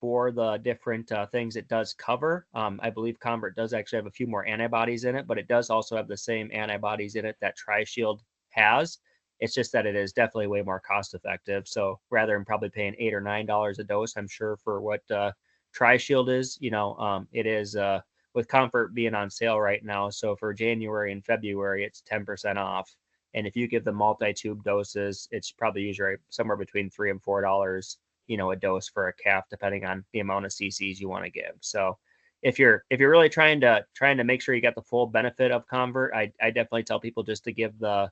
the different things it does cover. I believe Convert does actually have a few more antibodies in it, but it does also have the same antibodies in it that Tri-Shield has. It's just that it is definitely way more cost effective. So rather than probably paying $8 or $9 a dose, I'm sure for what Tri-Shield is, it is with Comfort being on sale right now. So for January and February, it's 10% off. And if you give the multi-tube doses, it's probably usually somewhere between $3 and $4 a dose for a calf, depending on the amount of cc's you want to give. So if you're really trying to make sure you get the full benefit of Convert, I definitely tell people just to give the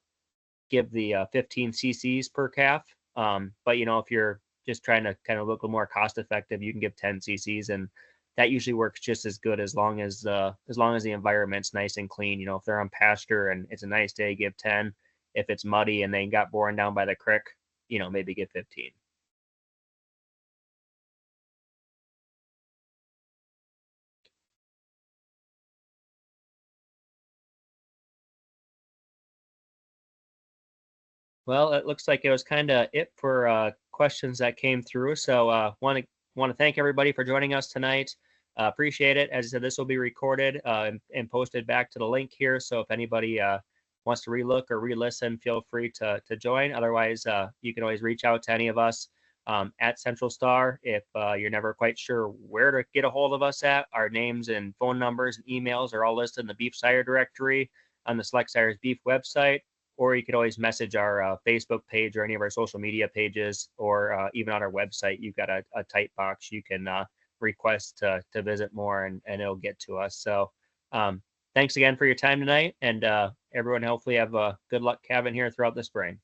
15 cc's per calf. But if you're just trying to kind of look a little more cost effective, you can give 10 cc's, and that usually works just as good as long as the environment's nice and clean. If they're on pasture and it's a nice day, give 10. If it's muddy and they got borne down by the creek, maybe give 15. Well, it looks like it was kind of it for questions that came through. So want to thank everybody for joining us tonight. Appreciate it. As I said, this will be recorded and posted back to the link here. So if anybody wants to relook or re-listen, feel free to join. Otherwise, you can always reach out to any of us at CentralStar if you're never quite sure where to get a hold of us at. Our names and phone numbers and emails are all listed in the Beef Sire directory on the Select Sires Beef website. Or you could always message our Facebook page or any of our social media pages, or even on our website, you've got a type box you can request to visit more, and it'll get to us. So thanks again for your time tonight, and everyone hopefully have good luck calving here throughout the spring.